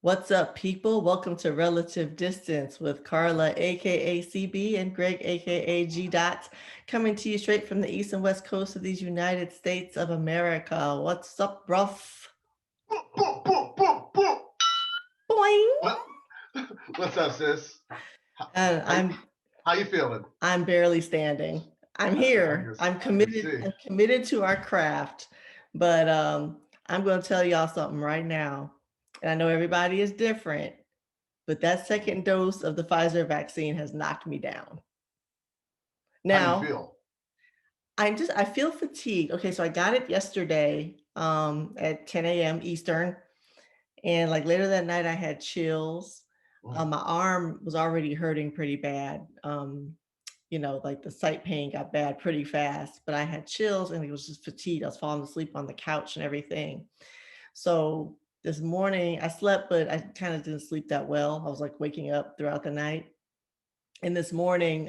What's up, people? Welcome to Relative Distance with Carla, aka CB, and Greg, aka G Dot, coming to you straight from the east and west coast of these United States of America. What's up, rough? Boing! What? What's up, sis? And How you feeling? I'm barely standing. I'm I here. can, I'm I can committed. see. I'm committed to our craft. But I'm going to tell y'all something right now. And I know everybody is different, but that second dose of the Pfizer vaccine has knocked me down. How do you Now, feel? I feel fatigued. Okay, so I got it yesterday at 10 a.m. Eastern, and like later that night I had chills. My arm was already hurting pretty bad. Like the site pain got bad pretty fast, but I had chills and it was just fatigue. I was falling asleep on the couch and everything. So this morning I slept, but I kind of didn't sleep that well. I was like waking up throughout the night. And this morning,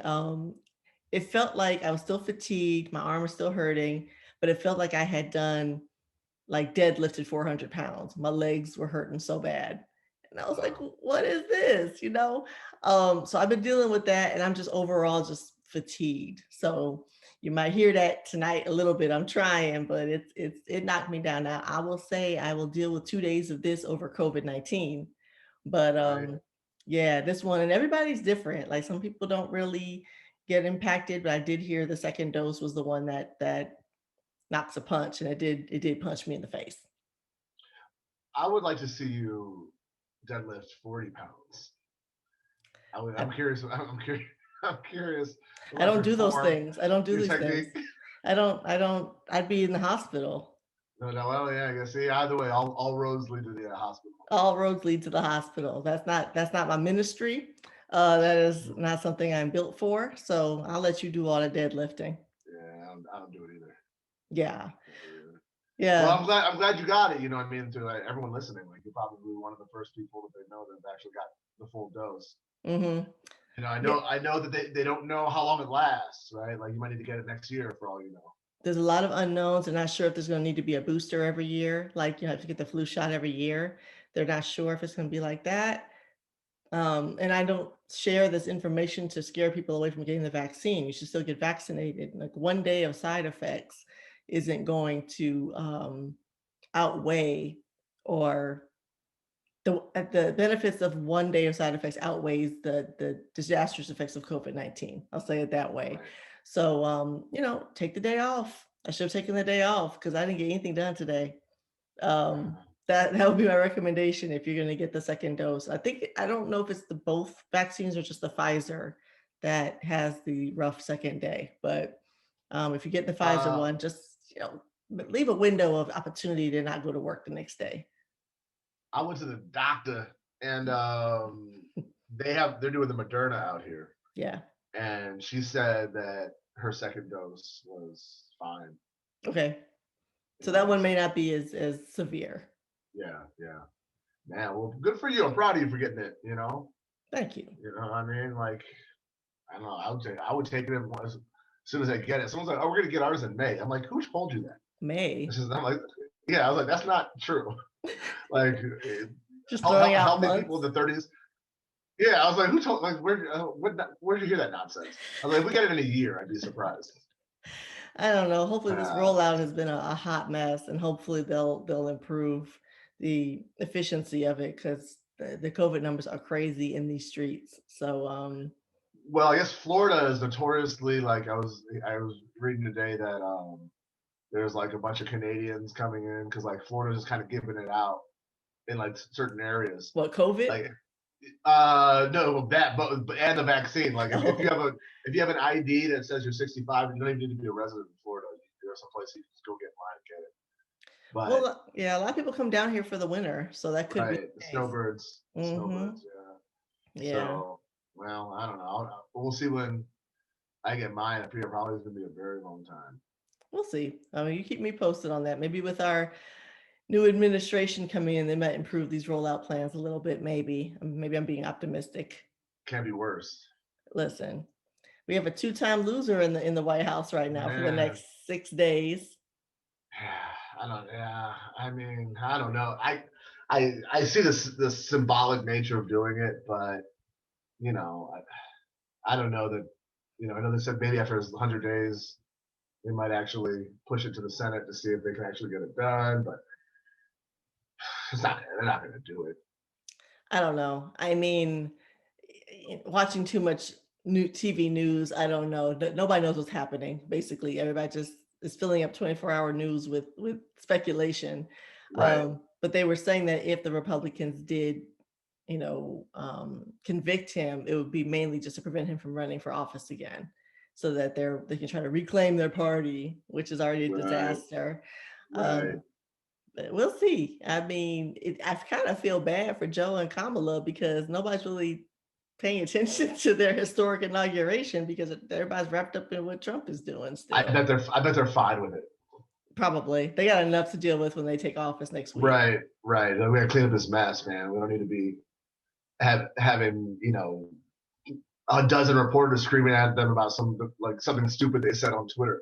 it felt like I was still fatigued. My arm was still hurting, but it felt like I had done like deadlifted 400 pounds. My legs were hurting so bad. And I was like, what is this? So I've been dealing with that and I'm just overall just fatigued. So you might hear that tonight a little bit. I'm trying, but it knocked me down. Now I will say I will deal with 2 days of this over COVID-19. But Right. yeah, this one, and everybody's different. Like some people don't really get impacted, but I did hear the second dose was the one that knocks a punch, and it did punch me in the face. I would like to see you deadlift 40 pounds. I'm I, curious. I'm curious. I'm curious I about don't your do those form, things. I don't do your these things. technique. I'd be in the hospital. No, well, yeah, I guess. See, either way, all roads lead to the hospital. All roads lead to the hospital. That's not my ministry. That is not something I'm built for. So I'll let you do all the deadlifting. Yeah, I don't do it either. Yeah. Well, Yeah. I'm glad you got it. You know what I mean? To everyone listening, like you're probably one of the first people that they know that have actually got the full dose. Mm-hmm. You know, Yeah. I know that they don't know how long it lasts, right? Like you might need to get it next year for all you know. There's a lot of unknowns. They're not sure if there's going to need to be a booster every year. Like, have to get the flu shot every year. They're not sure if it's going to be like that. And I don't share this information to scare people away from getting the vaccine. You should still get vaccinated. Like one day of side effects isn't going to outweigh, or the benefits of one day of side effects outweighs the disastrous effects of COVID-19. I'll say it that way. Right. So take the day off. I should have taken the day off because I didn't get anything done today. That would be my recommendation if you're going to get the second dose. I don't know if it's the both vaccines or just the Pfizer that has the rough second day, but if you get the Pfizer one, just leave a window of opportunity to not go to work the next day. I went to the doctor and they're doing the Moderna out here. Yeah. And she said that her second dose was fine. Okay. So that one may not be as severe. Yeah. Man, well, good for you. I'm proud of you for getting it, Thank you. You know what I mean? Like, I don't know. I would take it as soon as I get it. Someone's like, "Oh, we're gonna get ours in May." I'm like, "Who told you that?" May. I'm like, "Yeah." I was like, "That's not true." Like, just throwing out many people in the 30s. Yeah, I was like, "Who told?" Like, where'd you hear that nonsense? I was like, "If we get it in a year, I'd be surprised." I don't know. Hopefully this rollout has been a hot mess, and hopefully they'll improve the efficiency of it, because the COVID numbers are crazy in these streets. So well, I guess Florida is notoriously, like, I was reading today that there's like a bunch of Canadians coming in because like Florida's just kind of giving it out in like certain areas. What, COVID? Like, no, that but and the vaccine. Like, if you have an ID that says you're 65, you don't even need to be a resident of Florida. There's some place you can just go get in line and get it. But well, yeah, a lot of people come down here for the winter, so that could be right, the snowbirds, snowbirds, yeah. So, well, I don't know. We'll see when I get mine. I figure probably it's gonna be a very long time. We'll see. I mean, you keep me posted on that. Maybe with our new administration coming in, they might improve these rollout plans a little bit. Maybe I'm being optimistic. Can't be worse. Listen, we have a two-time loser in the White House right now for the next 6 days. I don't. Yeah, I mean, I don't know. I see the symbolic nature of doing it, but you know, I don't know that. I know they said maybe after 100 days they might actually push it to the Senate to see if they can actually get it done, but it's not. They're not going to do it. I don't know. I mean, watching too much new TV news, I don't know. Nobody knows what's happening. Basically, everybody just is filling up 24-hour news with speculation. Right. But they were saying that if the Republicans did, convict him, it would be mainly just to prevent him from running for office again, so that they can try to reclaim their party, which is already a Right. disaster. Right. Um, but we'll see. I mean, I kind of feel bad for Joe and Kamala because nobody's really paying attention to their historic inauguration because everybody's wrapped up in what Trump is doing still. I bet they're fine with it. Probably. They got enough to deal with when they take office next week. Right. Right. We got to clean up this mess, man. We don't need to be having a dozen reporters screaming at them about something stupid they said on Twitter.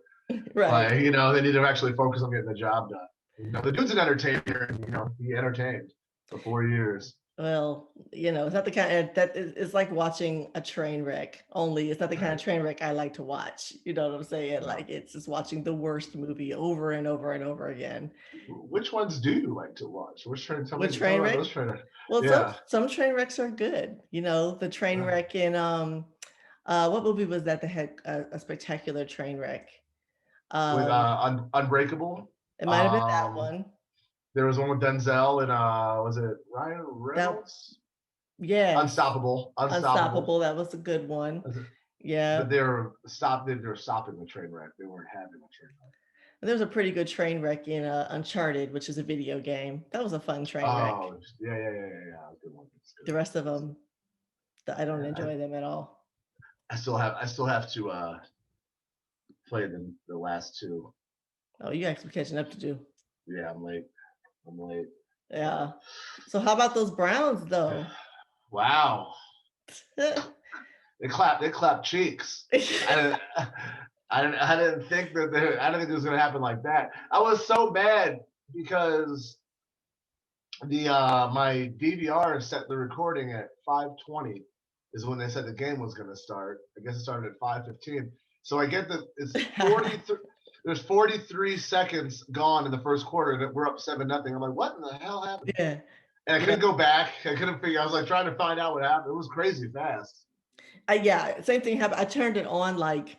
Right. They need to actually focus on getting the job done. The dude's an entertainer, and he entertained for 4 years. Well, it's not the kind of it's like watching a train wreck, only it's not the kind of Right. train wreck I like to watch. You know what I'm saying? No. Like it's just watching the worst movie over and over and over again. Which ones do you like to watch? Which train? Tell With me, tell me train about wreck? those trainers. Well, Yeah. some train wrecks are good. The train Uh, wreck in what movie was that had a spectacular train wreck? with Um, Unbreakable. it might have been that Um, one. there was one with Denzel and was it Ryan That Reynolds? yes, Unstoppable. Unstoppable. Unstoppable. That was a good one. But Yeah, they were stopping the train wreck. They weren't having a train wreck. there was a pretty good train wreck in Uncharted, which is a video game. That was a fun train wreck. Oh yeah. Good one. It's The good. rest of them, I don't Yeah, enjoy them at all. I still have to play the last two. Oh, you got some catching up to do. Yeah, I'm late. I'm late. Yeah. So how about those Browns though? Wow. They clapped cheeks. I didn't think I didn't think it was gonna happen like that. I was so mad because the my DVR set the recording at 5:20 is when they said the game was gonna start. I guess it started at 5:15. So I get that it's 43. There's 43 seconds gone in the first quarter, and we're up 7-0. I'm like, what in the hell happened? Yeah. And I couldn't go back. I couldn't figure. I was like trying to find out what happened. It was crazy fast. Yeah, same thing happened. I turned it on like,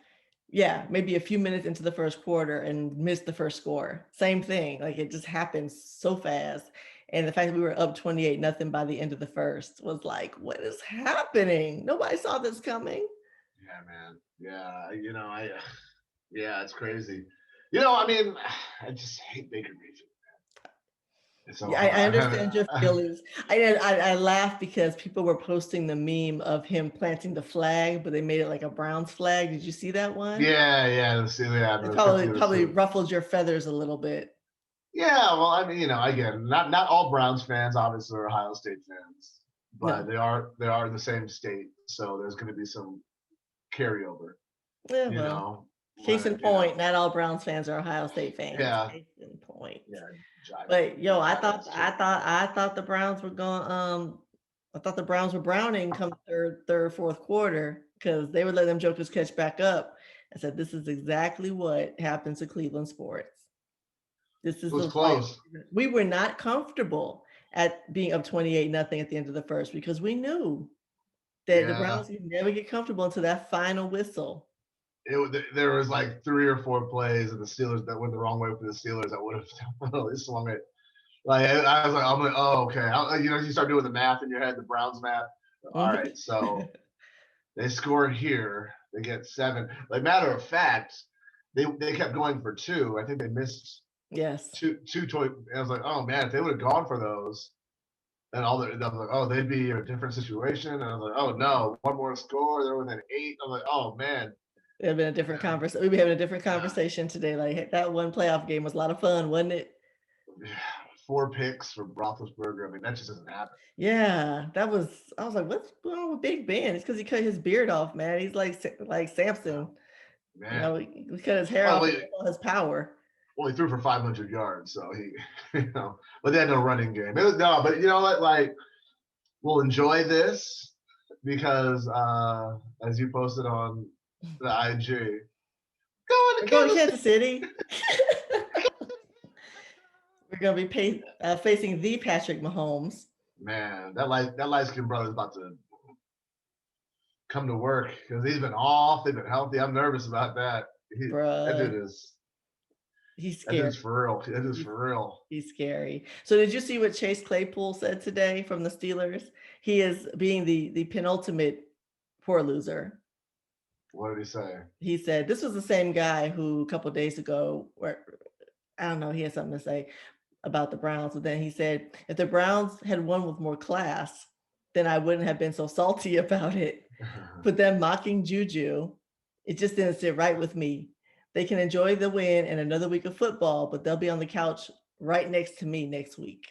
yeah, maybe a few minutes into the first quarter and missed the first score. Same thing. Like it just happened so fast. And the fact that we were up 28-0 by the end of the first was like, what is happening? Nobody saw this coming. Yeah, man. Yeah, yeah, it's crazy. I mean, I just hate Baker Mayfield. So Yeah, I understand your feelings. I laugh because people were posting the meme of him planting the flag, but they made it like a Browns flag. Did you see that one? yeah. It The probably 50. ruffled your feathers a little bit. Yeah, well, I mean, again, not all Browns fans obviously are Ohio State fans, but No. they are in the same state, so there's going to be some carryover. Yeah, You well, know, case in but point, not all Browns fans are Ohio State fans. yeah, Case in point. yeah, jive, But yo, jackass too. I thought the Browns were going I thought the Browns were browning come fourth quarter because they would let them jokers catch back up. I said this is exactly what happens to Cleveland sports. This It is was the fight. close. We were not comfortable at being up 28-0 at the end of the first because we knew that the Yeah, Browns would never get comfortable until that final whistle. there was like 3 or 4 plays in the Steelers that went the wrong way for the Steelers that would have really swung it. Like I'm like, oh okay. You start doing the math in your head, the Browns math. All right, so they scored here. They get 7. Like matter of fact, they kept going for 2. I think they missed Yes. two toy. I was like, oh man, if they would have gone for those, and I was like, oh, they'd be in a different situation. And I was like, oh no, one more score. They're within 8. I'm like, oh man. It'd been a different conversation. We'd be having a different conversation today. Like that one playoff game was a lot of fun, wasn't it? 4 picks for Roethlisberger. I mean, that just doesn't happen. Yeah, that was. I was like, what's going on with Big Ben? It's because he cut his beard off, man. He's like Samson. Man. He cut his hair Well, off and wait, all his power. Well, he threw for 500 yards, so he, but they had no running game. No, but you know what? Like, we'll enjoy this because, as you posted on the IG, We're going to Kansas City. We're going to be facing the Patrick Mahomes. Man, that light skinned brother is about to come to work because he's been off. They've been healthy. I'm nervous about that. That dude is. He's scary. That dude's for real. That dude's for real. He's scary. So did you see what Chase Claypool said today from the Steelers? He is being the penultimate poor loser. What did he say? He said this was the same guy who a couple of days ago, where I don't know, he had something to say about the Browns, but then he said if the Browns had won with more class, then I wouldn't have been so salty about it. But then mocking Juju, it just didn't sit right with me. They can enjoy the win and another week of football, but they'll be on the couch right next to me next week.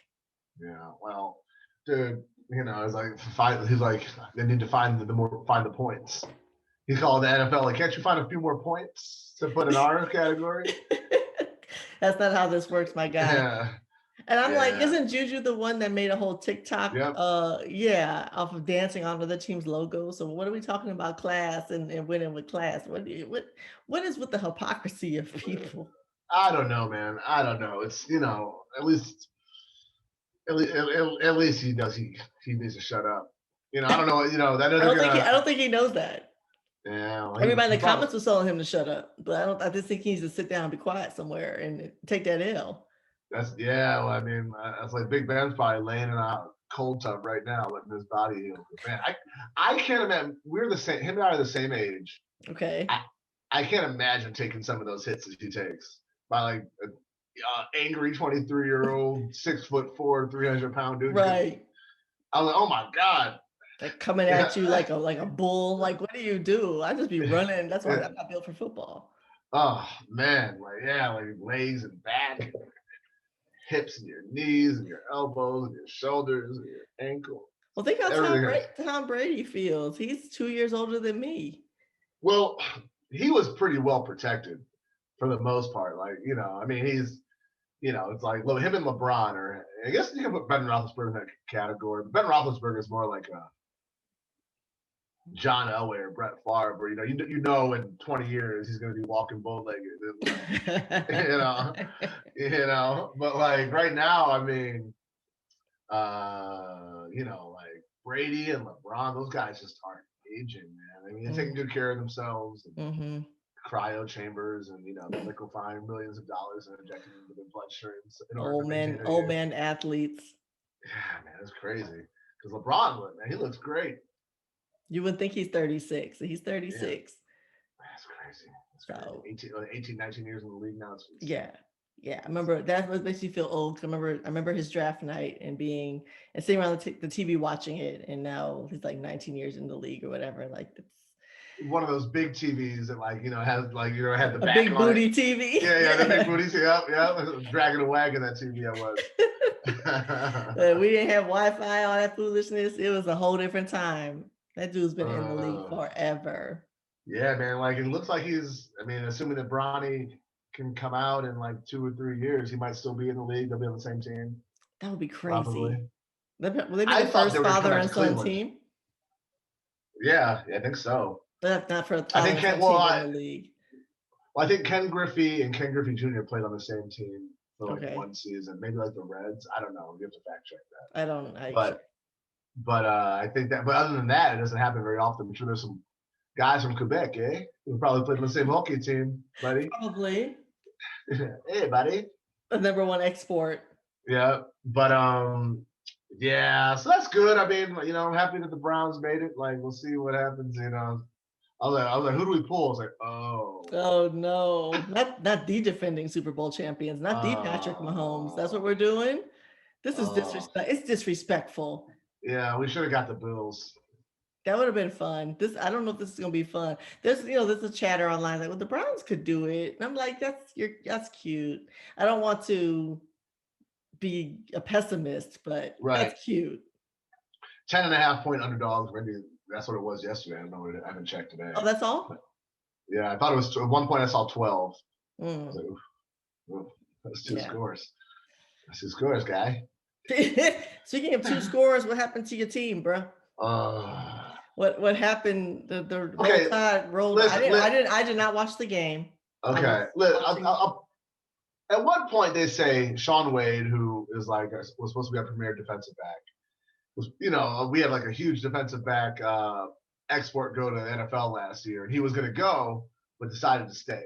Yeah, well, dude, it's like he's like they need to find the points. He called the NFL like, can't you find a few more points to put in our category? That's not how this works, my guy. Yeah. And I'm like, isn't Juju the one that made a whole TikTok? Yep. Off of dancing onto the team's logo. So what are we talking about class and winning with class? What is with the hypocrisy of people? I don't know, man. I don't know. It's at least he knows he needs to shut up. I don't know. That I don't think he knows that. Yeah. Well, everybody in the comments was telling him to shut up, but I just think he needs to sit down and be quiet somewhere and take that L. Well, I mean, that's like Big Ben's probably laying in a cold tub right now, letting his body heal. Man, I can't imagine. We're the same. Him and I are the same age. Okay. I can't imagine taking some of those hits that he takes by like an angry 23-year-old, 6'4", 300-pound dude. Right. I was like, oh my god. Like coming at you like a bull. Like, what do you do? I just be running. That's why I'm not built for football. Oh man, like legs and back. Hips and your knees and your elbows and your shoulders and your ankle. Well, think how Tom Brady feels. He's 2 years older than me. Well, he was pretty well protected for the most part. Like, I mean, he's, it's like him and LeBron are. I guess you can put Ben Roethlisberger in that category. But Ben Roethlisberger is more like a John Elway or Brett Favre, where in 20 years he's going to be walking bow-legged, But like right now, I mean, like Brady and LeBron, those guys just aren't aging, man. I mean, they're taking good care of themselves, and cryo chambers, and they're liquefying millions of dollars and injecting into their bloodstreams. Old man athletes. Yeah, man, it's crazy. Because LeBron, man, he looks great. You would think he's 36. He's 36. Yeah. That's crazy. So 18, 19 years in the league now. Yeah. I remember that makes me feel old. I remember his draft night and sitting around the TV watching it, and now he's like 19 years in the league or whatever. Like it's one of those big TVs that has had the back big on booty it. TV. Yeah, the big booties. Yeah, dragging a wagon that TV I was. We didn't have Wi-Fi, all that foolishness. It was a whole different time. That dude's been in the league forever. Yeah, man. Like it looks like he's. I mean, assuming that Bronny can come out in like 2 or 3 years, he might still be in the league. They'll be on the same team. That would be crazy. Probably. Will they be the first father and son team? Yeah, I think so. But not for I think in the league. Well, I think Ken Griffey and Ken Griffey Jr. played on the same team for like one season, maybe like the Reds. I don't know. You have to fact check that. I don't. But I think that. But other than that, it doesn't happen very often. I'm sure there's some guys from Quebec, who probably played on the same hockey team, buddy. Probably. Hey, buddy. The number 1 export. Yeah, but yeah. So that's good. I mean, I'm happy that the Browns made it. Like, we'll see what happens. I was like, who do we pull? I was like, oh no, not the defending Super Bowl champions, not the Patrick Mahomes. That's what we're doing. This is disrespect. It's disrespectful. Yeah, we should have got the Bills. That would have been fun. I don't know if this is gonna be fun. There's a chatter online like, well, the Browns could do it, and I'm like, that's cute. I don't want to be a pessimist, but that's cute. 10.5-point underdogs. Maybe that's what it was yesterday. I don't know. I haven't checked today. Oh, that's all? Yeah, I thought it was. At one point, I saw 12. I was like, oof. That's two Yeah. scores. That's two scores, guy. Speaking of two scores, what happened to your team, bro? Uh, What happened? The roll okay, tide rolled. listen. I did not watch the game. I was Okay, watching. at one point they say Sean Wade, who is like was supposed to be our premier defensive back, was we had like a huge defensive back export go to the NFL last year, and he was going to go, but decided to stay.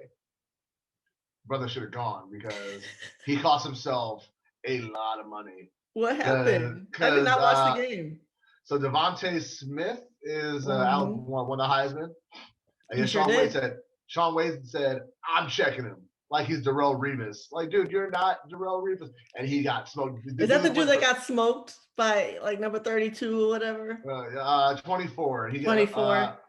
Brother should have gone because he cost himself a lot of money. What Because happened? I did not watch the game. so Devontae Smith is out Mm-hmm. won the Heisman. I He guess sure did. Sean Wade said, I'm checking him. Like he's Darrell Revis. Like, dude, you're not Darrell Revis. And he got smoked. Is that the dude that got smoked by like number 32 or whatever? 24. He got 24.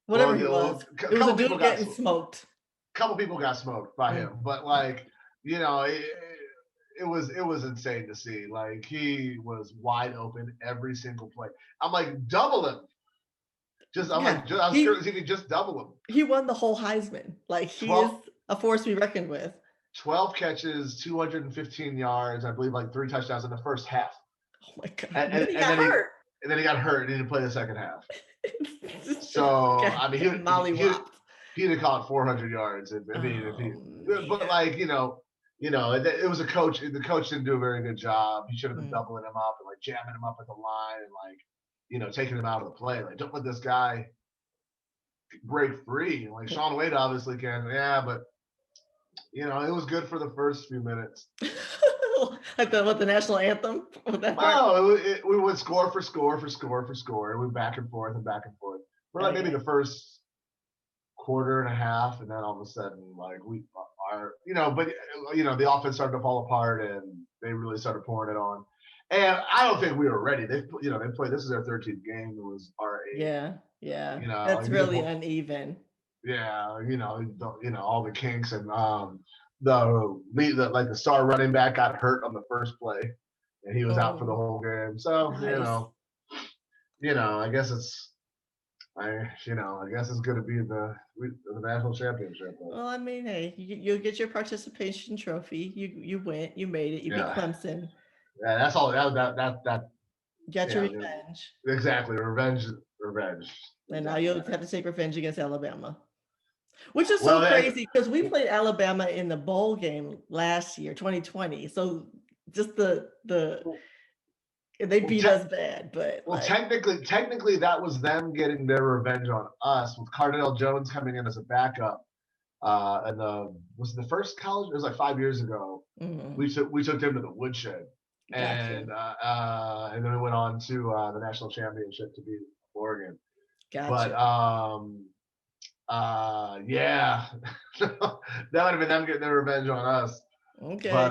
Whatever he was. It was a dude getting smoked. A couple people got smoked by him. But like, it was insane to see. Like he was wide open every single play. I'm like, double him. I was curious if he just double him. He won the whole Heisman. Like he is a force to be reckoned with. 12 catches, 215 yards, I believe like 3 touchdowns in the first half. Oh my god! And then he got hurt. And then he got hurt and he didn't play the second half. So I mean, he'd have caught 400 yards. But like it was a coach. The coach didn't do a very good job. He should have been doubling him up and like jamming him up at the line and like taking him out of the play. Like don't let this guy break free. Like Sean Wade obviously can, but it was good for the first few minutes. Like the national anthem? We would score for score for score for score. And we back and forth and back and forth. We're like maybe the first quarter and a half, and then all of a sudden, like the offense started to fall apart, and they really started pouring it on. And I don't think we were ready. They played. This is their 13th game. It was our 8th. Yeah. That's really uneven. Yeah, all the kinks and the star running back got hurt on the first play, and he was out for the whole game. So nice. I guess it's going to be the national championship. Well, I mean, hey, you'll get your participation trophy. You went, you made it. You beat Clemson. Yeah, that's all. That got your revenge. Exactly, revenge. And now you'll have to take revenge against Alabama. Which is so crazy because we played Alabama in the bowl game last year, 2020. So just they beat us bad, but technically that was them getting their revenge on us with Cardale Jones coming in as a backup. And was it the first college? It was like 5 years ago. Mm-hmm. We took them to the woodshed, and then we went on to the national championship to beat Oregon. Gotcha. But that would have been them getting their revenge on us. Okay. But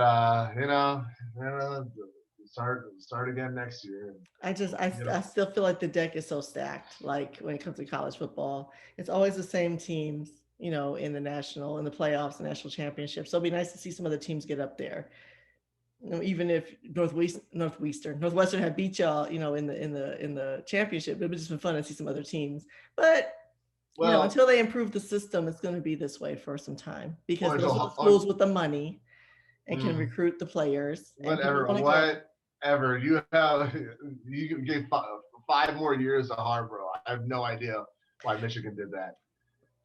start again next year. I still feel like the deck is so stacked. Like when it comes to college football, it's always the same teams, in the playoffs, the national championship. So it'd be nice to see some other teams get up there. Even if Northwestern had beat y'all, in the championship, it would just been fun to see some other teams. But until they improve the system, it's going to be this way for some time because those are the schools with the money and can recruit the players. Whatever. You gave 5 more years of Harborough. I have no idea why Michigan did that.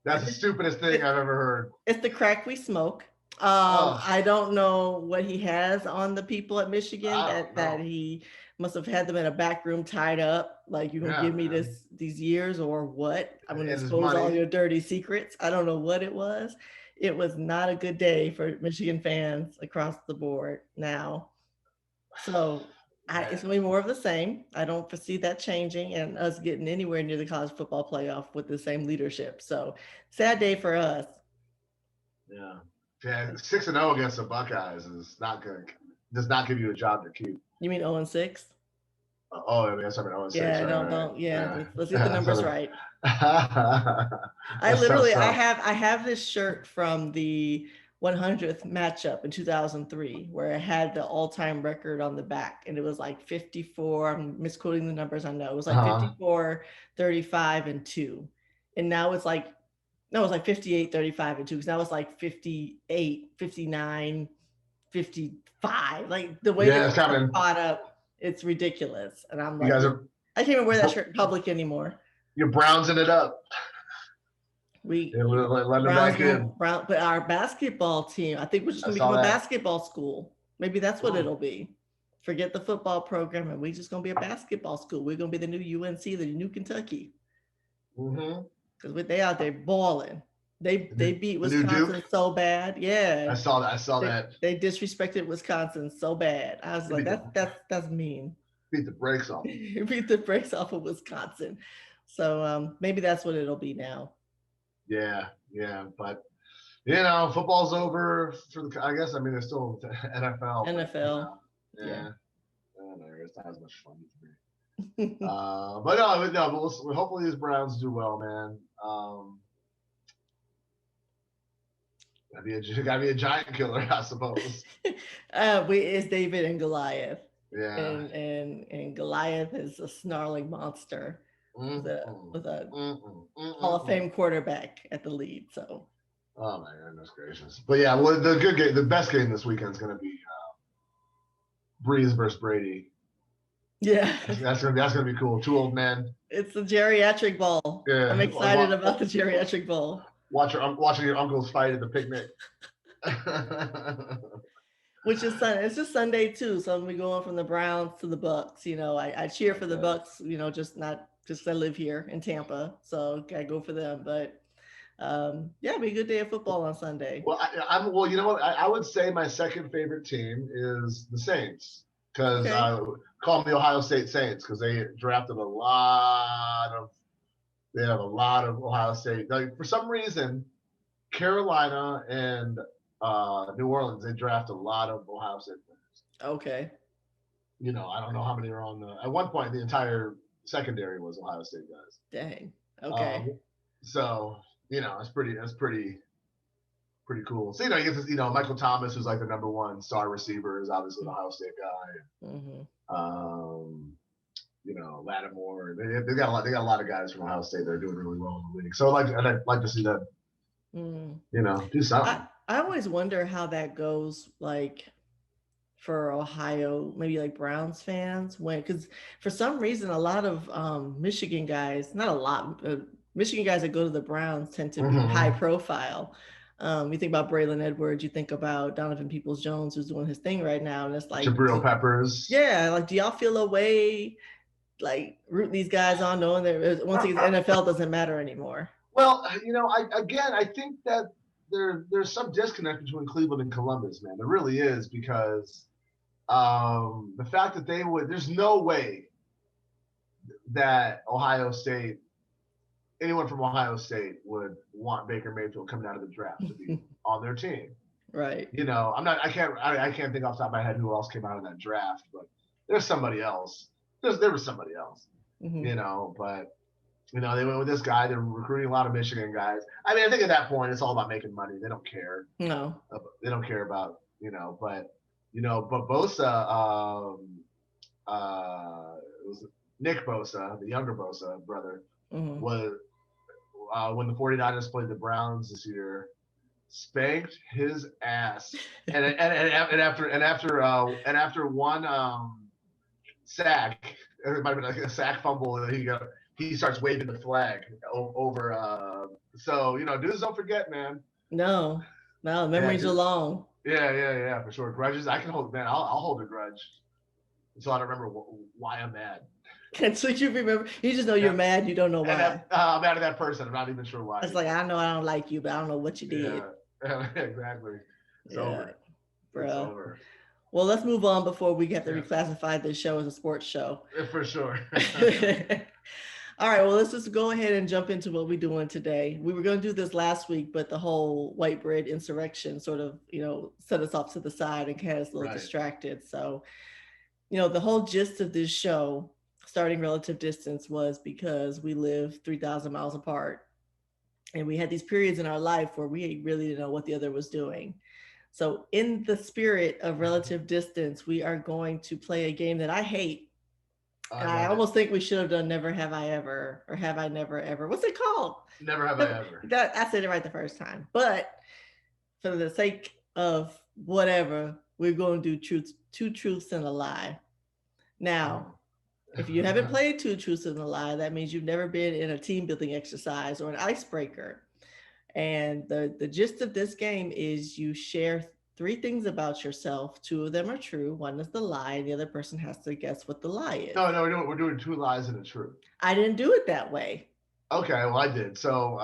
That's the stupidest thing I've ever heard. It's the crack we smoke. I don't know what he has on the people at Michigan that he must have had them in a back room tied up. Like, you're going to give me these years or what? I'm going to expose all your dirty secrets. I don't know what it was. It was not a good day for Michigan fans across the board now. So it's going to be more of the same. I don't foresee that changing and us getting anywhere near the college football playoff with the same leadership. So sad day for us. Yeah. 6-0 against the Buckeyes is not good. Does not give you a job to keep. You mean 0-6? Oh, I mean, that's 0-6. Yeah, right. Let's get the numbers right. I have this shirt from the 100th matchup in 2003 where it had the all-time record on the back, and it was like 54. I'm misquoting the numbers. I know it was like 54, 35, and 2, and now it's like. No, it was like 58, 35, and 2. Because now it's like 58, 59, 55. Like the way Yeah, they're it's coming. caught up, it's ridiculous. And I'm You like, guys are I can't even wear that shirt in public anymore. you're browsing it up. We Yeah, let them Browns back going in. Brown, but our basketball team, I think we're just I gonna saw become a that. basketball school. Maybe that's what it'll be. Forget the football program, and we just gonna be a basketball school. We're gonna be the new UNC, the new Kentucky, Mm-hmm. because they out there balling. They beat The new Wisconsin Duke. so bad. Yeah, I saw that. I saw they, that. they disrespected Wisconsin so bad. I was They like, that's mean. beat the brakes off them. Beat the brakes off of Wisconsin. So maybe that's what it'll be now. Yeah, yeah, but football's over for the. I guess I mean there's still NFL. NFL. But, Yeah. I don't know. It's not as much fun to me. But no. But hopefully these Browns do well, man. Gotta be a giant killer, I suppose. It's David and Goliath. Yeah. And Goliath is a snarling monster with a Hall of Fame quarterback at the lead. So. Oh my goodness gracious! But yeah, well, the good game, the best game this weekend is going to be Breeze versus Brady. Yeah, that's gonna be cool. Two old men. It's the geriatric bowl. Yeah, I'm excited about the geriatric bowl. Watching your uncles fight at the picnic. Which is Sunday. It's just Sunday too. So we go on from the Browns to the Bucks. I cheer for the Bucks. Just not just I live here in Tampa, so I go for them. But it'll be a good day of football on Sunday. Well, well, you know what? I would say my second favorite team is the Saints because call them the Ohio State Saints because they drafted a lot of. They have a lot of Ohio State. Like for some reason, Carolina and New Orleans, they draft a lot of Ohio State players. Okay. I don't know how many are on the. At one point, the entire secondary was Ohio State guys. Dang. Okay. So it's pretty cool. So you get Michael Thomas, who's like the number one star receiver, is obviously an Ohio State guy. Mm-hmm. Lattimore. They got a lot of guys from Ohio State that are doing really well in the league. So I'd like to see them. Do something. I always wonder how that goes, like for Ohio, maybe like Browns fans, because for some reason a lot of Michigan guys, not a lot, Michigan guys that go to the Browns tend to be high profile. You think about Braylon Edwards, you think about Donovan Peoples-Jones, who's doing his thing right now, and it's like Jabril Peppers. Yeah, like do y'all feel a way like rooting these guys on, knowing that once again the NFL doesn't matter anymore? Well, I think that there's some disconnect between Cleveland and Columbus, man. There really is, because the fact that there's no way that anyone from Ohio State would want Baker Mayfield coming out of the draft to be on their team. Right. I can't think off the top of my head who else came out of that draft, but there's somebody else. There was somebody else, but they went with this guy. They're recruiting a lot of Michigan guys. I mean, I think at that point it's all about making money. They don't care. No, they don't care about but Bosa, it was Nick Bosa, the younger Bosa brother, was when the 49ers played the Browns this year, spanked his ass, and after one sack, it might have been like a sack fumble, and he starts waving the flag over. So dudes don't forget, man. No, memories are long. Yeah, for sure. Grudges, I can hold, man. I'll hold a grudge until I don't remember why I'm mad. So you remember? You just know you're mad. You don't know why. I'm mad at that person. I'm not even sure why. It's like I know I don't like you, but I don't know what you did. Yeah, exactly. It's over. Bro. It's over. Well, let's move on before we have to reclassify this show as a sports show. For sure. All right, well, let's just go ahead and jump into what we're doing today. We were going to do this last week, but the whole white bread insurrection sort of, set us off to the side and had us a little distracted. So, the whole gist of this show, starting relative distance, was because we live 3,000 miles apart. And we had these periods in our life where we really didn't know what the other was doing. So in the spirit of relative distance, we are going to play a game that I hate. And I almost think we should have done Never Have I Ever, or Have I Never Ever. What's it called? Never Have I Ever. I said it right the first time. But for the sake of whatever, we're going to do two truths and a lie. Now, Oh. if you haven't played two truths and a lie, that means you've never been in a team building exercise or an icebreaker. And the gist of this game is you share three things about yourself. Two of them are true. One is the lie. And the other person has to guess what the lie is. No, we're doing two lies and a truth. I didn't do it that way. Okay, well I did. So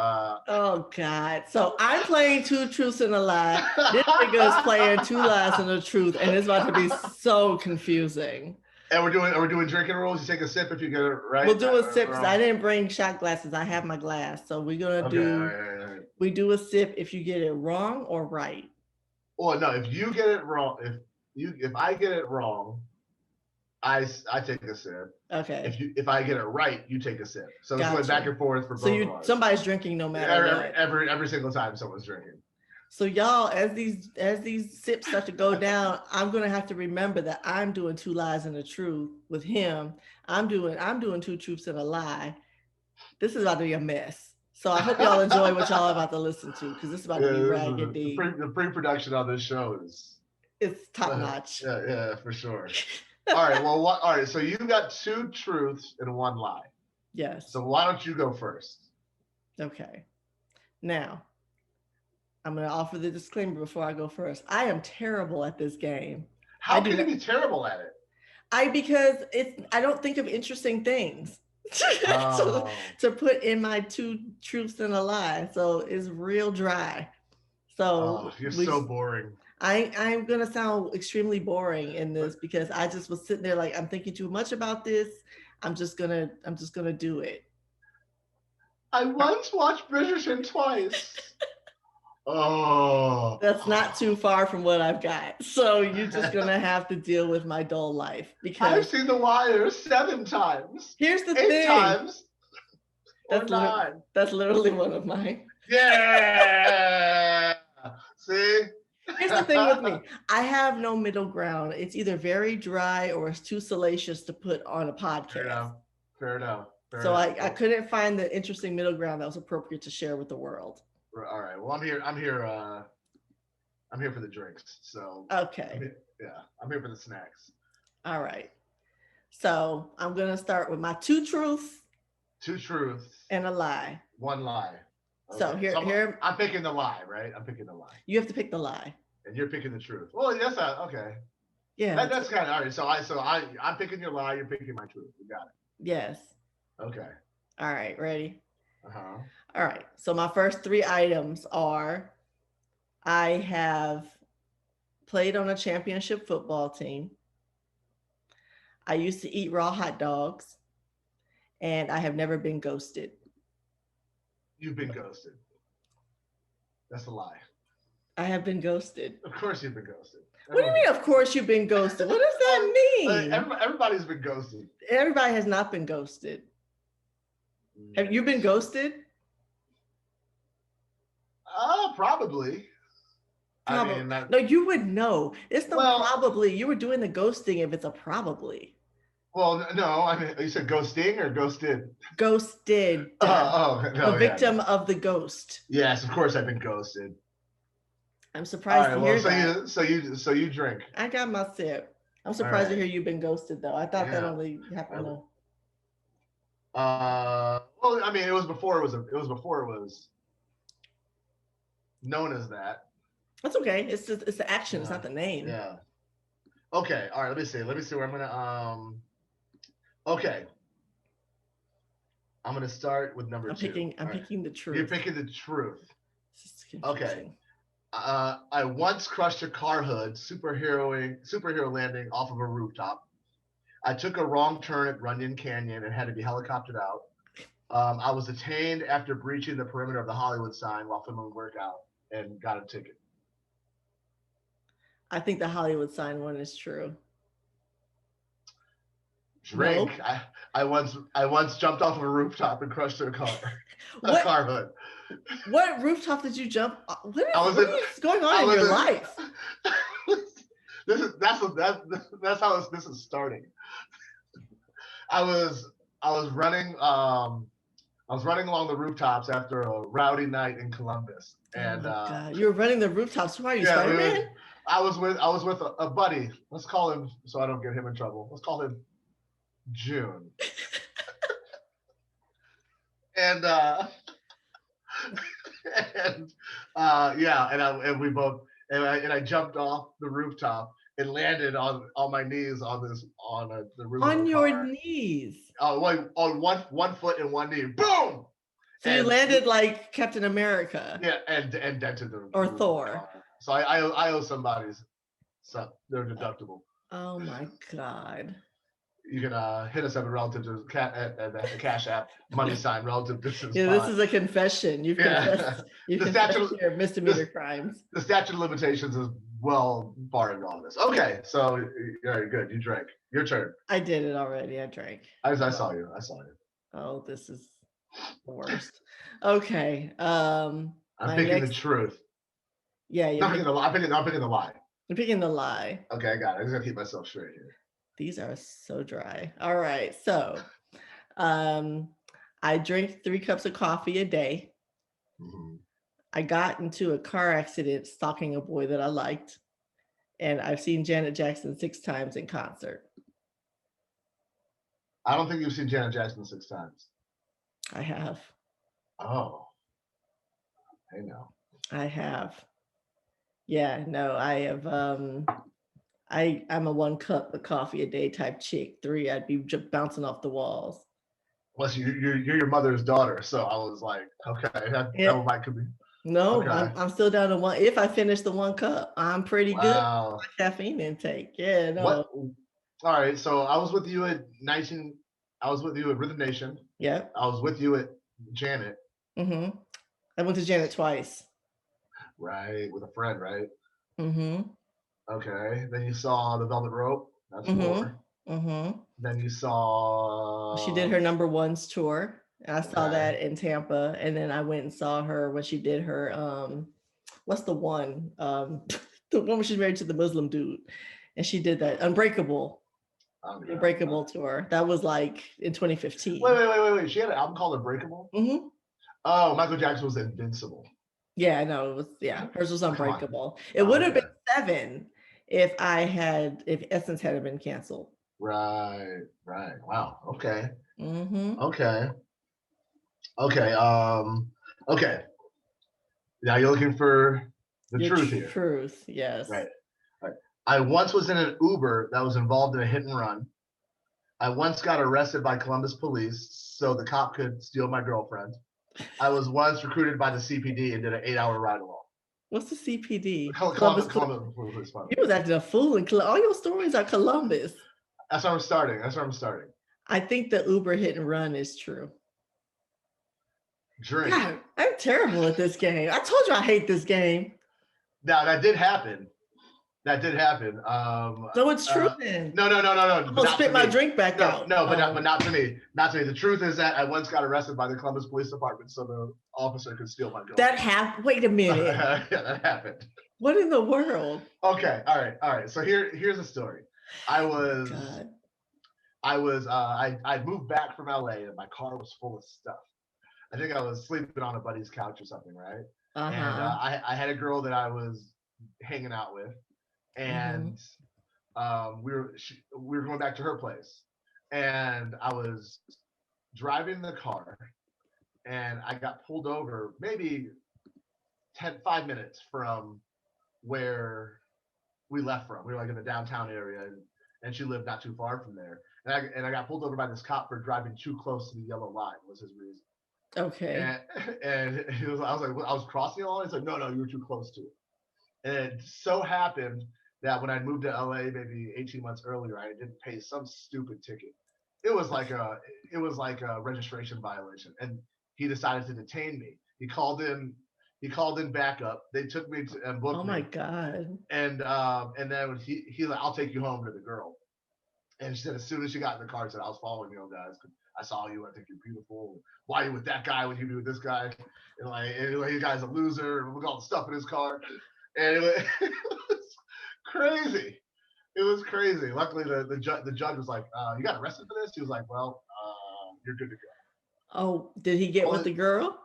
Oh God. So I'm playing two truths and a lie. This nigga is playing two lies and a truth, and it's about to be so confusing. And we're doing drinking rules. You take a sip if you get it right. We'll do a sip because I didn't bring shot glasses. I have my glass. So we're gonna do right. we do a sip if you get it wrong or right. Well, no, if you get it wrong, if I get it wrong, I take a sip. Okay. If I get it right, you take a sip. So it's going back and forth for both of us. Somebody's drinking no matter what. Every single time someone's drinking. So y'all, as these sips start to go down, I'm gonna have to remember that I'm doing two lies and a truth with him. I'm doing two truths and a lie. This is about to be a mess. So I hope y'all enjoy what y'all are about to listen to, because this is about to be raggedy. The pre-production on this show it's top notch. Yeah, for sure. All right, well, all right. So you got two truths and one lie. Yes. So why don't you go first? Okay. Now, I'm going to offer the disclaimer before I go first. I am terrible at this game. How can you be terrible at it? Because I don't think of interesting things to put in my two truths and a lie. So it's real dry. So you're so boring. I'm gonna sound extremely boring in this because I just was sitting there like I'm thinking too much about this. I'm just gonna do it. I once watched Bridgerton twice. Oh, that's not too far from what I've got. So you're just gonna have to deal with my dull life because I've seen The Wire 7 times. Here's the 8 thing. times. That's 9. That's literally one of mine. Yeah. See. Here's the thing with me. I have no middle ground. It's either very dry or it's too salacious to put on a podcast. Fair enough. I couldn't find the interesting middle ground that was appropriate to share with the world. All right. Well, I'm here for the drinks. So okay. I'm here for the snacks. All right. So I'm gonna start with my two truths. Two truths. And a lie. One lie. Okay. So here I'm picking the lie, right? I'm picking the lie. You have to pick the lie. And you're picking the truth. Well, that's okay. Yeah. That's kind of all right. So I'm picking your lie. You're picking my truth. You got it. Yes. Okay. All right. Ready? Uh-huh. All right. So my first 3 items are: I have played on a championship football team. I used to eat raw hot dogs, and I have never been ghosted. You've been ghosted. That's a lie. I have been ghosted. Of course you've been ghosted. What do you mean, of course you've been ghosted? What does that mean? Everybody's been ghosted. Everybody has not been ghosted. Have you been ghosted? Probably. I mean, no, you would know. It's no probably. You were doing the ghosting if it's a probably. Well, no, I mean, you said ghosting or ghosted? Ghosted. No, a victim of the ghost. Yes, of course I've been ghosted. I'm surprised to hear that. So you drink. I got my sip. I'm surprised to hear you've been ghosted though. I thought that only happened. Well, I mean, it was before it was known as that. That's okay. It's the action. It's not the name. Yeah. Okay. All right. Let me see where I'm gonna. Okay. I'm gonna start with number 2. I'm picking the truth. You're picking the truth. Okay. I once crushed a car hood, superhero landing off of a rooftop. I took a wrong turn at Runyon Canyon and had to be helicoptered out. I was detained after breaching the perimeter of the Hollywood sign while filming a workout and got a ticket. I think the Hollywood sign one is true. Drink. No. I once jumped off of a rooftop and crushed a car. A car hood. What rooftop did you jump? What is going on in your life? That's how this is starting. I was running I was running along the rooftops after a rowdy night in Columbus, Oh and my God. You were running the rooftops. Who are you, yeah, Spider-Man? I was with a buddy. Let's call him so I don't get him in trouble. Let's call him June. And and yeah, and we both and I jumped off the rooftop and landed on my knees the roof of On the your car. knees. On one foot and one knee. Boom! So you And landed like Captain America yeah, and dented the or roof of the Thor. car. So I owe somebody's so they're deductible. Oh my God. You can hit us up relative to at the Cash App money sign relative distance Yeah, this pod. is a confession. Yeah, You've the confessed statute your misdemeanor the, crimes. the statute of limitations is well barring all this. Okay, so you're good. You drank. Your turn. I did it already. I drank. I saw you. I saw you. Oh, this is the worst. Okay. I'm My picking the next, truth. yeah, I'm picking the lie. I'm picking the lie. you're picking the lie. Okay, I got it. I just gotta keep myself straight here. These are so dry. All right. So, um, I drink 3 cups of coffee a day. Mm-hmm. I got into a car accident stalking a boy that I liked, and I've seen Janet Jackson 6 times in concert. I don't think you've seen Janet Jackson 6 times. I have. Oh, hey now. I have. Yeah, no, I have. I'm a 1 cup of coffee a day type chick. 3, I'd be bouncing off the walls. Plus, you're your mother's daughter, so I was like, okay, that might could be. No, Okay. I'm still down to 1. If I finish the 1 cup, I'm pretty good Wow. with my caffeine intake. Yeah, no. What? All right. So I was with you at 19. I was with you at Rhythm Nation. Yep. I was with you at Janet. Mm-hmm. I went to Janet twice. Right, with a friend, right? Mm-hmm. Okay. Then you saw the Velvet Rope. That's Mm-hmm. 4. Mm-hmm. Then you She did saw. her number ones tour. I saw Okay. that in Tampa, and then I went and saw her when she did her what's the one? The one where she's married to the Muslim dude, and she did that Unbreakable. Okay. Unbreakable tour. That was like in 2015. Wait. She had an album called Unbreakable. Mm-hmm. Oh, Michael Jackson was Invincible. Yeah, I know. It was, yeah, hers was Come on. Unbreakable. It would have been 7 if Essence hadn't been canceled. Right. Wow. Okay. Mm-hmm. Okay. Okay. Now you're looking for the truth here. Truth, yes. Right. I once was in an Uber that was involved in a hit and run. I once got arrested by Columbus police so the cop could steal my girlfriend. I was once recruited by the CPD and did an 8-hour ride along. What's the CPD? Columbus. You was acting a fool in Columbus. All your stories are Columbus. That's where I'm starting. I think the Uber hit and run is true. Drink. God, I'm terrible at this game. I told you I hate this game. Now that did happen. So it's true then. No. I'm gonna spit my drink back out. No, but not to me. Not to me. The truth is that I once got arrested by the Columbus Police Department so the officer could steal my girlfriend. That happened. Wait a minute. Yeah, that happened. What in the world? Okay. All right. So here's a story. I moved back from LA and my car was full of stuff. I think I was sleeping on a buddy's couch or something, right? Uh-huh. And I had a girl that I was hanging out with, and we were going back to her place, and I was driving the car, and I got pulled over maybe 5 minutes from where we left from. We were like in the downtown area, and she lived not too far from there. And I got pulled over by this cop for driving too close to the yellow line was his reason. Okay. And I was like, I was crossing the line. He's like, no, you were too close to it. And it so happened that when I moved to LA maybe 18 months earlier, I didn't pay some stupid ticket. It was like a registration violation, and he decided to detain me. He called in backup. They took me and booked me. Oh my God. And then he's like, I'll take you home to the girl. And she said, as soon as she got in the car, she said, I was following you guys. I saw you. I think you're beautiful. Why are you with that guy when you be with this guy? And like you guy's a loser. And look at all the stuff in his car. And it was crazy. It was crazy. Luckily, the judge was like, you got arrested for this? He was like, well, you're good to go. Oh, did he get with the girl?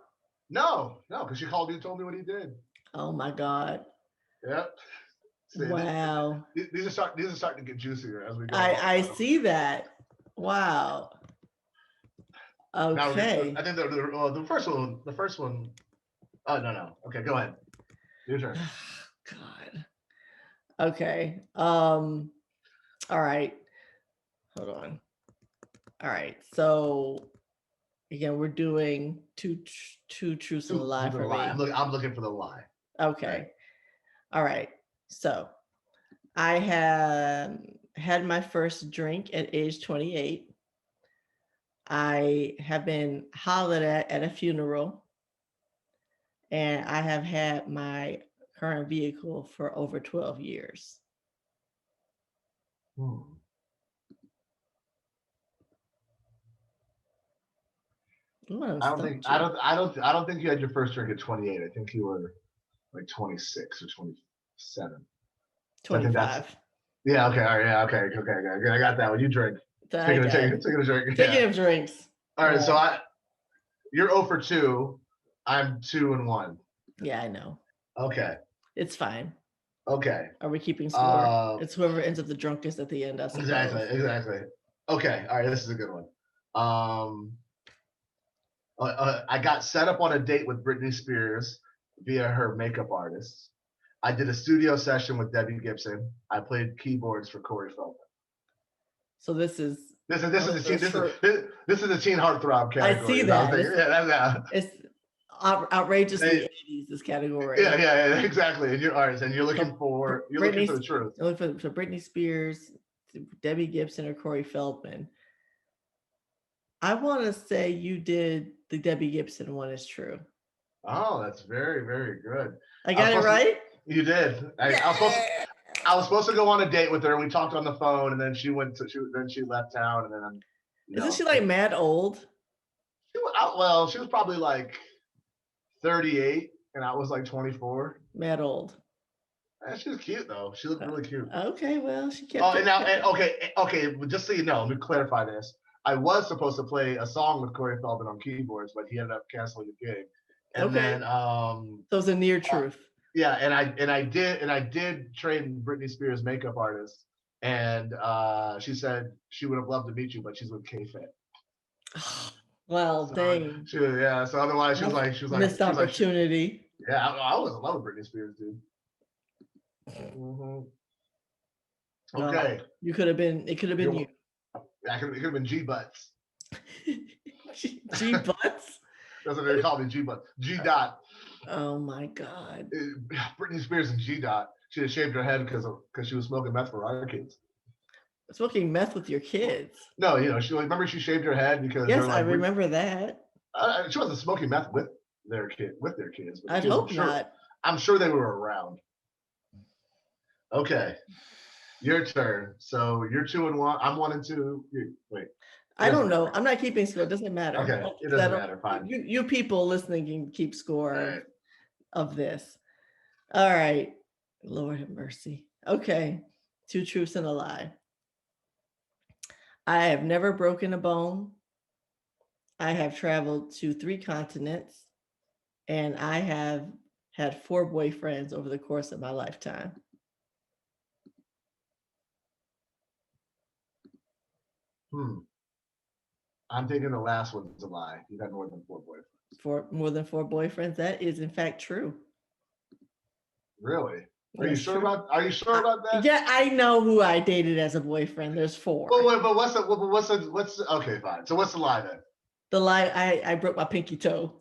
No, because she called me and told me what he did. Oh my God. Yep. See, Wow. these are starting to get juicier as we go along. I see that. Wow. Now Okay. I think the first one. Oh no. Okay, go ahead. Your turn. God. Okay. All right. Hold on. All right. So again, we're doing two truths and a lie Who's a for lie? me. I'm looking for the lie. Okay. All right. So I have had my first drink at age 28. I have been hollered at a funeral, and I have had my current vehicle for over 12 years. I don't think you had your first drink at 28. I think you were like 26 or 27. So I think that's 25. yeah. Okay. All right. Yeah. Okay. I got that one. You drink. So I Taking got a it. drink. Taking Yeah. of drinks. All right. So you're 0 for 2. I'm 2 and 1. Yeah, I know. Okay. It's fine. Okay. Are we keeping score? It's whoever ends up the drunkest at the end, I suppose. Exactly. Okay. All right. This is a good one. I got set up on a date with Britney Spears via her makeup artist. I did a studio session with Debbie Gibson. I played keyboards for Corey Feldman. So this is a teen heartthrob category. I see that. It's outrageously Hey, 80s, this category. Yeah, exactly. And you're looking for the truth. You're looking for Britney Spears, Debbie Gibson, or Corey Feldman. I want to say you did the Debbie Gibson one is true. Oh, that's very, very good. I got it right? You did. I was supposed to go on a date with her, and we talked on the phone, and then she left town, and then Isn't she like mad old? She was probably like 38, and I was like 24. Mad old. She was cute though. She looked really cute. Okay, well, she kept. Okay. Just so you know, let me clarify this. I was supposed to play a song with Corey Feldman on keyboards, but he ended up canceling the gig. And then, so it was a near truth. Yeah, and I did train Britney Spears' makeup artist, and she said she would have loved to meet you, but she's with K-Fit. Well, dang. So otherwise she was like missed opportunity. I was in love with Britney Spears, dude. Mm-hmm. Okay. You could have been. It could have been you. It could have been G butts. G butts. That's what they call me, G butts. G dot. Oh my God. Britney Spears and G dot. She had shaved her head because she was smoking meth for our kids. Smoking meth with your kids? No, remember she shaved her head because. Yes, I remember that. She wasn't smoking meth with their kids. But I hope not. I'm sure they were around. Okay, your turn. So you're 2 and 1. I'm 1 and 2. Wait. I don't know. I'm not keeping score. It doesn't matter. Okay, it doesn't matter. Fine. You people listening can keep score of this. All right. Lord have mercy. Okay. 2 truths and a lie. I have never broken a bone. I have traveled to 3 continents, and I have had 4 boyfriends over the course of my lifetime. I'm thinking the last one's a lie. You've had more than 4 boyfriends. More than 4 boyfriends? That is in fact true. Really? Are you sure about that? Yeah, I know who I dated as a boyfriend. There's 4. But what's okay, fine. So what's the lie then? The lie, I broke my pinky toe.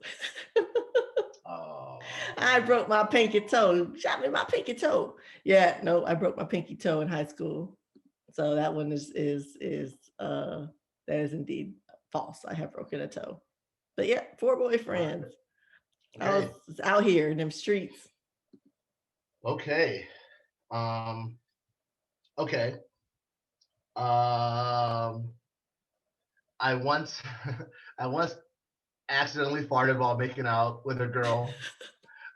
Oh. I broke my pinky toe. Shot me my pinky toe. Yeah, no, I broke my pinky toe in high school. So that one is that is indeed false. I have broken a toe. But yeah, 4 boyfriends. Okay. I was out here in them streets. Okay. Okay. I once accidentally farted while making out with a girl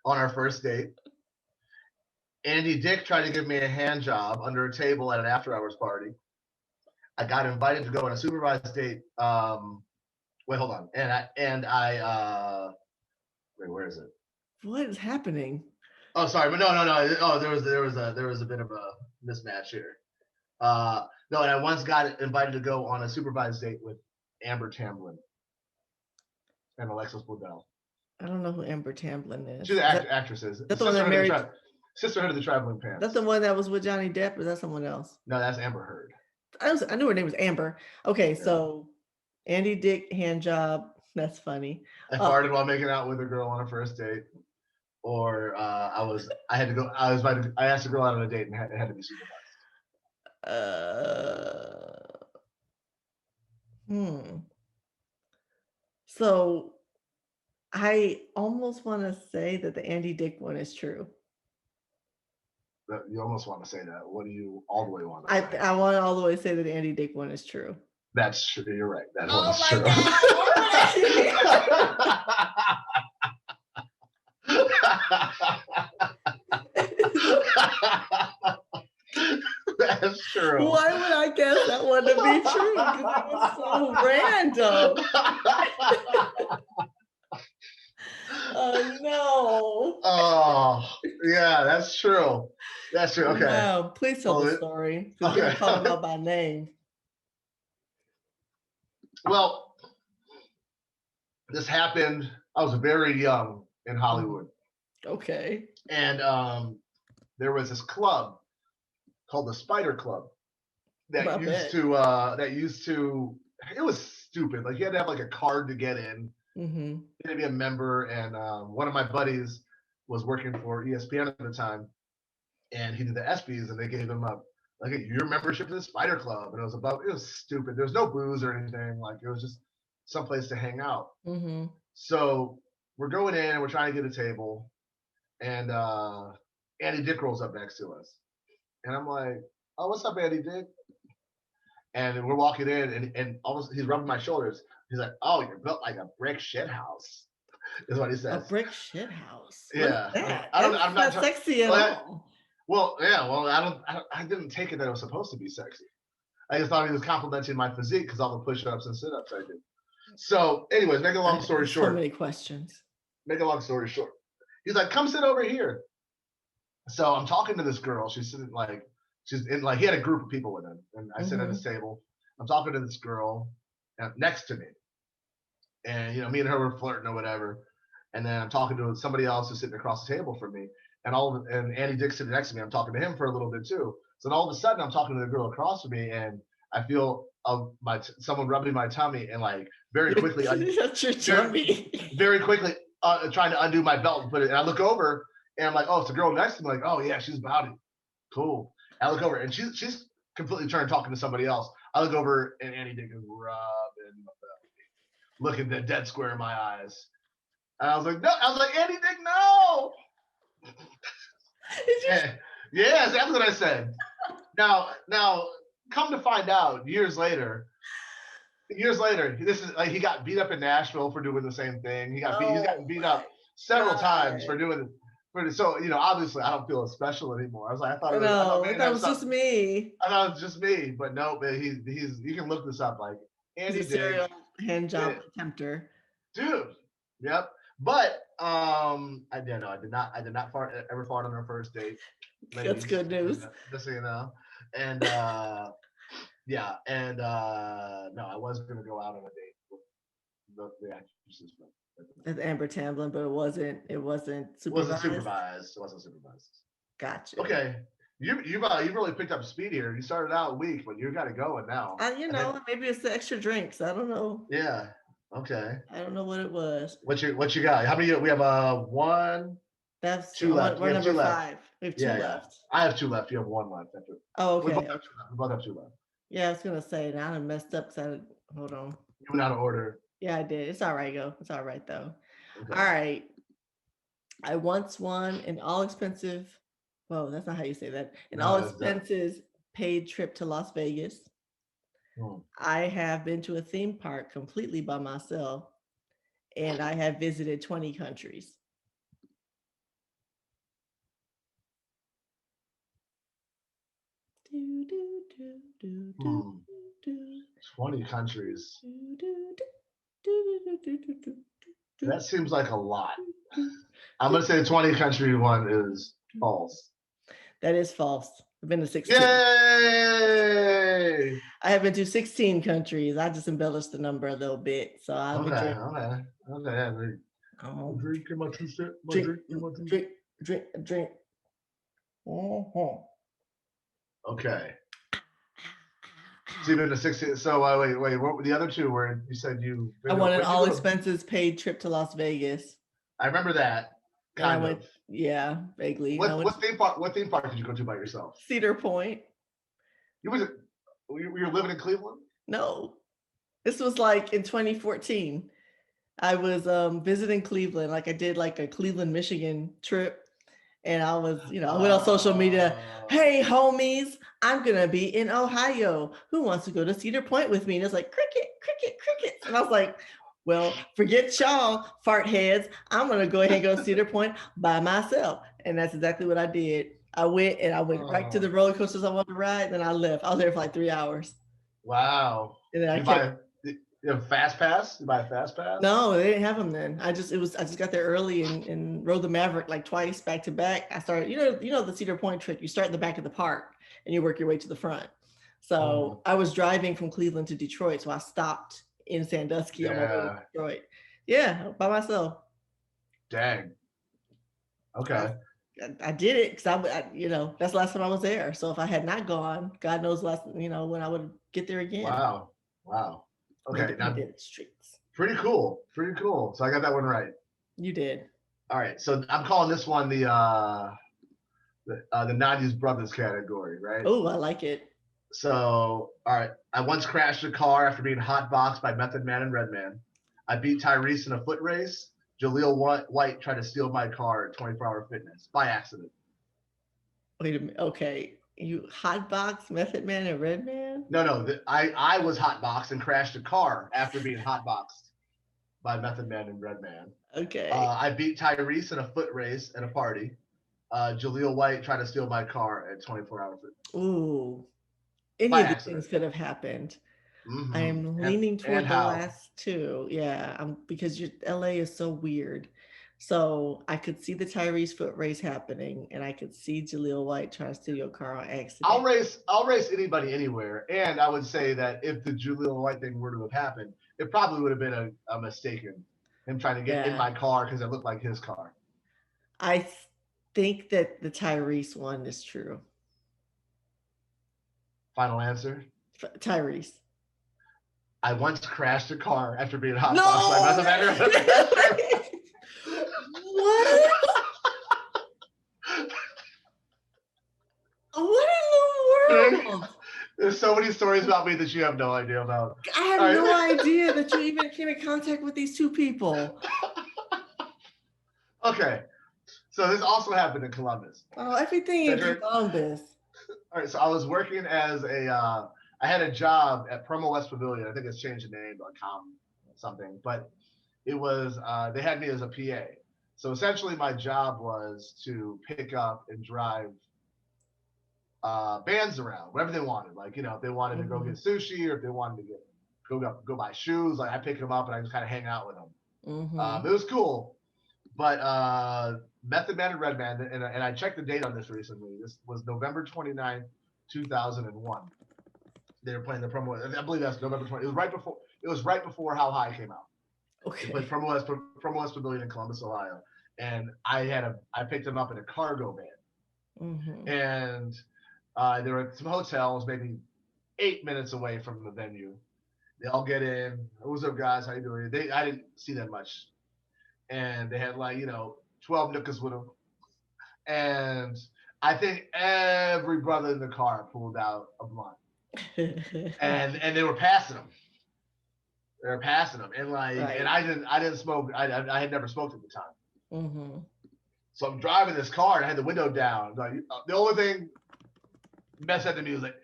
on our first date. Andy Dick tried to give me a hand job under a table at an after-hours party. I got invited to go on a supervised date Wait, hold on. And I wait, where is it? What is happening? Oh, sorry, but no. Oh, there was a bit of a mismatch here. No, and I once got invited to go on a supervised date with Amber Tamblyn and Alexis Bledel. I don't know who Amber Tamblyn is. She's Is the that, actresses. that the one that married? Sisterhood of the Traveling That's the Pants. one that was with Johnny Depp, or is that someone else? No, that's Amber Heard. I knew her name was Amber. Okay, Yeah. so Andy Dick hand job. That's funny. I farted while making out with a girl on a first date, or I had to go. I asked a girl out on a date and it had to be supervised. Hmm. So I almost want to say that the Andy Dick one is true. You almost want to say that. What do you all the way want to say? I want to all the way say that the Andy Dick one is true. That's true. You're right. That Oh one's my true. That's true. Why would I guess that one to be true? Because it was so random. Oh no. Oh yeah, that's true. That's true. Okay. Wow. Please tell the story. Because you're gonna call him out by name. Well, this happened. I was very young in Hollywood. Okay. And there was this club called the Spider Club that used to. It was stupid. Like you had to have like a card to get in. Mm-hmm. You had to be a member. And one of my buddies was working for ESPN at the time, and he did the ESPYs, and they gave him your membership to the Spider Club, and it was stupid. There was no booze or anything. Like it was just someplace to hang out. Mm-hmm. So we're going in and we're trying to get a table, and Andy Dick rolls up next to us, and I'm like, "Oh, what's up, Andy Dick?" And we're walking in, and almost he's rubbing my shoulders. He's like, "Oh, you're built like a brick shit house," is what he says. A brick shit house. Yeah, I'm not sexy at all. Well, yeah, well, I didn't take it that it was supposed to be sexy. I just thought he was complimenting my physique because all the push-ups and sit-ups I did. So, anyways, make a long story short. So many questions. Make a long story short. He's like, "Come sit over here." So I'm talking to this girl. She's sitting he had a group of people with him, and I sit at his table. I'm talking to this girl next to me, and me and her were flirting or whatever. And then I'm talking to somebody else who's sitting across the table from me, and Andy Dick's sitting next to me. I'm talking to him for a little bit too. So then all of a sudden I'm talking to the girl across from me, and I feel someone rubbing my tummy, and like very quickly, that's your tummy. Very quickly trying to undo my belt and put it. And I look over, and I'm like, "Oh, it's the girl next to me." Like, "Oh yeah, she's about it. Cool." I look over, and she's completely turned talking to somebody else. I look over, and Andy Dick is rubbing my belly, looking dead square in my eyes. And I was like, "No!" I was like, "Andy Dick, no!" Yes, that's what I said. Now, come to find out, years later, this is like he got beat up in Nashville for doing the same thing. He's gotten beat up several times for doing it. So obviously, I don't feel as special anymore. I was like, I thought it was just me. I thought it was just me, but no, man, he's you can look this up, like Andy Dick, serial hand job attempter, dude. Yep. But I did not ever fart on our first date. Ladies, that's good news. Just so you know. And yeah, and no, I was gonna go out on a date with the actresses. With Amber Tamblyn, but it wasn't supervised. It wasn't supervised. Gotcha. Okay. You've really picked up speed here. You started out weak, but you got it going now. Maybe it's the extra drinks. I don't know. Yeah. Okay. I don't know what it was. What you got? How many? We have one. That's two left. We're number 5. We have 2 left. Yeah. I have 2 left. You have 1 left. Oh, okay. We both have 2 left. Yeah, I was gonna say now I messed up because hold on. You went out of order. Yeah, I did. It's all right, It's all right though. Okay. All right. I once won an all-expensive. Whoa, that's not how you say that. An all-expenses paid trip to Las Vegas. I have been to a theme park completely by myself, and I have visited 20 countries. Do, do, do, do, 20 countries. That seems like a lot. I'm gonna say the 20 country one is false. That is false. I've been to 16. Yay! I have been to 16 countries. I just embellished the number a little bit. So I'll be Okay, drinking. okay, okay. Um, Drinking my two step, my drink, drink, my drink. drink, drink. Uh-huh. Okay. So you've been to 16. So wait. What were the other two? Where you said you? I won an When did you all go to? expenses paid trip to Las Vegas. I remember that. And I Kind went, of. yeah, vaguely. And I went to What theme park? What theme park did you go to by yourself? Cedar Point. You was you were living in Cleveland? No, this was like in 2014. I was visiting Cleveland. Like I did like a Cleveland, Michigan trip. And I was, I went on social media. Hey, homies, I'm going to be in Ohio. Who wants to go to Cedar Point with me? And it's like, cricket, cricket, crickets. And I was like, well, forget y'all, fart heads. I'm going to go ahead and go to Cedar Point by myself. And that's exactly what I did. I went right to the roller coasters I wanted to ride. And then I left. I was there for like 3 hours. Wow. And then You have fast pass? You buy a fast pass? No, they didn't have them then. I just got there early and rode the Maverick like twice back to back. I started, the Cedar Point trick. You start in the back of the park and you work your way to the front. So I was driving from Cleveland to Detroit, so I stopped in Sandusky on my way to Detroit. Yeah, by myself. Dang. Okay. I did it because that's the last time I was there. So if I had not gone, God knows when I would get there again. Wow. Okay, now streets. Pretty cool. So I got that one right. You did. All right, so I'm calling this one the '90s brothers category, right? Oh, I like it. So, all right, I once crashed a car after being hotboxed by Method Man and Redman. I beat Tyrese in a foot race. Jaleel White tried to steal my car at 24 Hour Fitness by accident. Wait a minute. Okay. You hotbox Method Man and Redman? No. I was hotboxed and crashed a car after being hotboxed by Method Man and Redman. Okay. I beat Tyrese in a foot race at a party. Jaleel White tried to steal my car at 24 Hour Fitness. Ooh. Any of these things could have happened. Mm-hmm. I am leaning toward the last two. Yeah, because LA is so weird. So I could see the Tyrese foot race happening, and I could see Jaleel White trying to steal your car on accident. I'll race anybody anywhere, and I would say that if the Jaleel White thing were to have happened, it probably would have been a mistaken him trying to get in my car because it looked like his car. I think that the Tyrese one is true. Final answer? Tyrese. I once crashed a car after being hotboxed by Method Man. What? What in the world? There's so many stories about me that you have no idea about. I have no idea that you even came in contact with these two people. Okay. So this also happened in Columbus. Oh, everything in Columbus. All right. So I was working as I had a job at Promo West Pavilion. I think it's changed the name to something, but it was, they had me as a PA. So essentially my job was to pick up and drive bands around, whatever they wanted. Like, if they wanted to go get sushi or if they wanted to go buy shoes, like I pick them up and I just kind of hang out with them. It was cool. But Method Man and Redman, and I checked the date on this recently. This was November 29th, 2001. They were playing the promo. I believe that's November 20th. It was right before How High came out. Okay. They played Promo West Pavilion in Columbus, Ohio, and I picked them up in a cargo van. And there were some hotels maybe 8 minutes away from the venue. They all get in. What's up, guys? How you doing? I didn't see them much, and they had 12 nookers with them. And I think every brother in the car pulled out a blunt. and they were passing them. And and I didn't smoke. I had never smoked at the time. So I'm driving this car and I had the window down. Like, the only thing Beth said to me was like,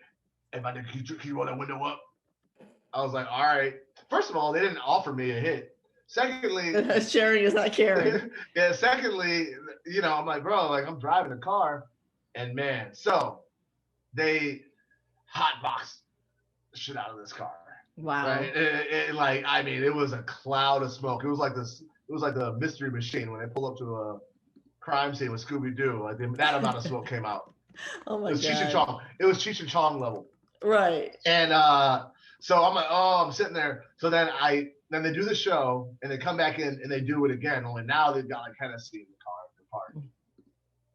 "Hey, my nigga, can you roll that window up?" I was like, "All right." First of all, they didn't offer me a hit. Secondly, sharing is not caring. Yeah. Secondly, I'm like, bro, I'm driving a car, and man, so they hotboxed the shit out of this car. Wow. right? Like, I mean, it was a cloud of smoke. It was like this. It was like the Mystery Machine when they pull up to a crime scene with Scooby Doo. Like that amount of smoke came out. Oh It my was Cheech and God. Chong. It was Cheech and Chong level. Right. And so I'm like, oh, I'm sitting there. So then they do the show and they come back in and they do it again. Only now they've got like Hennessy in the park,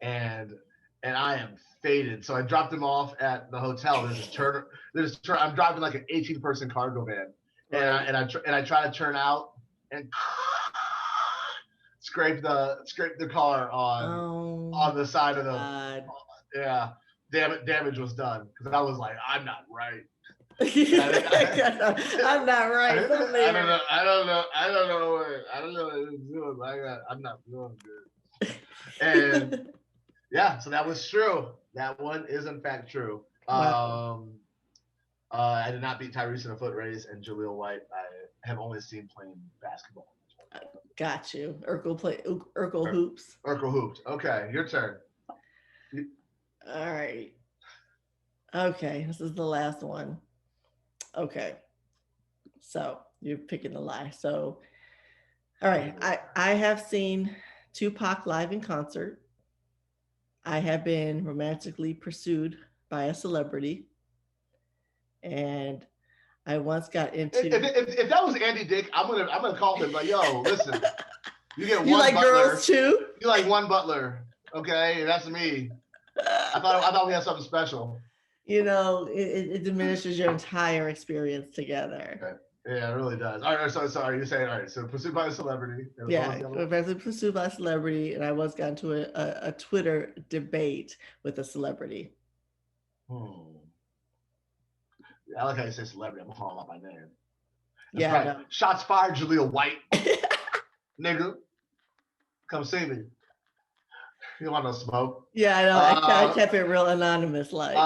and I am faded. So I dropped them off at the hotel. I'm driving like an 18-person cargo van, Right. and I try to turn out and scrape the car Oh on the side of the God. yeah. Damage was done because I was like, I'm not right. I'm not right. Some I don't lyrics. know. I don't know. I don't know. I don't know what it's doing. I'm not doing good. And yeah, so that was true. That one is in fact true. Wow. I did not beat Tyrese in a foot race, and Jaleel White I have only seen playing basketball. Got you. Urkel hoops. Urkel hooped. Okay, your turn. All right. Okay. This is the last one. Okay. So you're picking the lie. So all right. I have seen Tupac live in concert. I have been romantically pursued by a celebrity. And I once got into If that was Andy Dick, I'm gonna call him like, yo, listen, you get You one like Butler. girls too? You like one Butler, okay? That's me. I thought we had something special. It diminishes your entire experience together. Okay. Yeah, it really does. All right, so sorry, you're saying all right. So pursued by a celebrity. Yeah, eventually pursued by a celebrity, and I once got into a Twitter debate with a celebrity. I like how you say celebrity. I'm gonna call him out by name. That's Yeah, right. no. Shots fired, Jaleel White. Nigga, come see me. You want no smoke? Yeah, I know. I kept it real anonymous, like.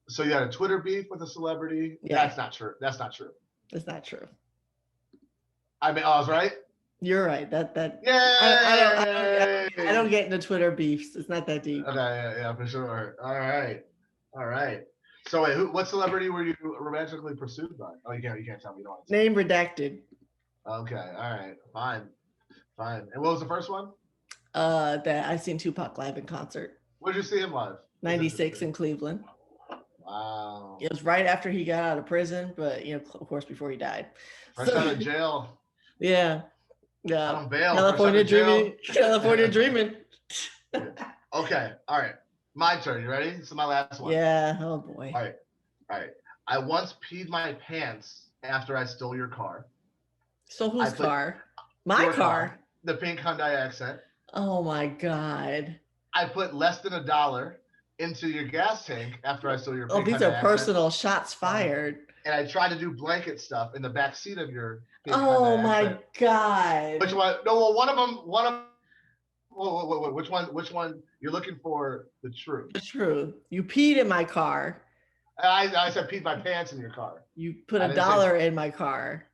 So you had a Twitter beef with a celebrity? Yeah. That's not true. That's not true. It's not true. I mean, I was right. You're right. That yeah. I don't get into Twitter beefs. It's not that deep. Okay, yeah, for sure. All right. So wait, what celebrity were you romantically pursued by? Oh, you can't tell me. You don't want to Name redacted. Okay, all right, fine. And what was the first one? That I seen Tupac live in concert. Where did you see him live? 96 in Cleveland. Wow. It was right after he got out of prison, but of course, before he died. Fresh out of jail. Yeah. I don't bail. California dreaming. California dreaming. Okay. All right. My turn. You ready? This is my last one. Yeah. Oh boy. All right. I once peed my pants after I stole your car. So whose car? My car. The pink Hyundai Accent. Oh my God. I put less than $1 into your gas tank after I stole your pink Hyundai Accent. Oh, these are personal shots fired. And I tried to do blanket stuff in the back seat of your pink Oh my God. Which one? No, well, one of them. Wait, which one? You're looking for the truth. The truth. You peed in my car. I said peed my pants in your car. You put $1 in my car.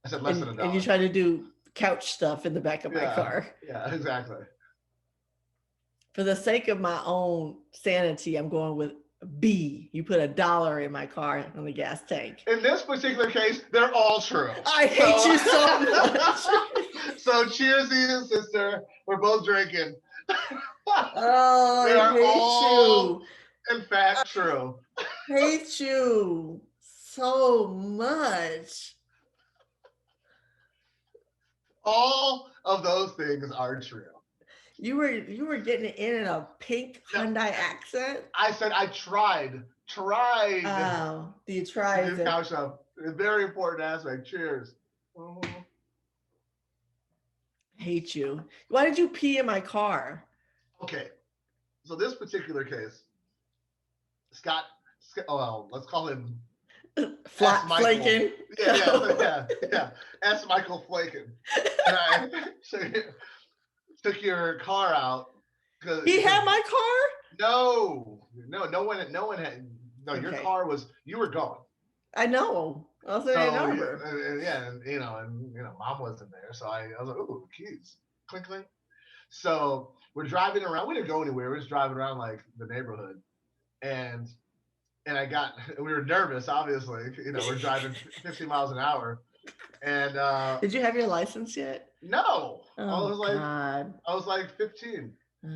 I said less than $1. And you tried to do couch stuff in the back of my car. Yeah, exactly. For the sake of my own sanity, I'm going with B. You put $1 in my car on the gas tank. In this particular case, they're all true. I hate you so much. So cheers to you, sister. We're both drinking. Oh, they I hate you. In fact, true. Hate you so much. All of those things are true. You were getting in a pink Hyundai Accent? I said I tried. Oh, you tried. Couch stuff. A very important aspect. Cheers. Hate you. Why did you pee in my car? Okay. So this particular case, Scott, well, let's call him Flakin. Yeah. S. Michael Flakin. And I took your car out. He had my car? No one had. No, your car was. You were gone. I know. I'll say I know. And mom wasn't there, so I was like, ooh, keys, clink clink. So we're driving around. We didn't go anywhere. We were just driving around like the neighborhood, and we were nervous, obviously. We're driving 50 miles an hour, and Did you have your license yet? no, Oh God. I was like 15, Oh,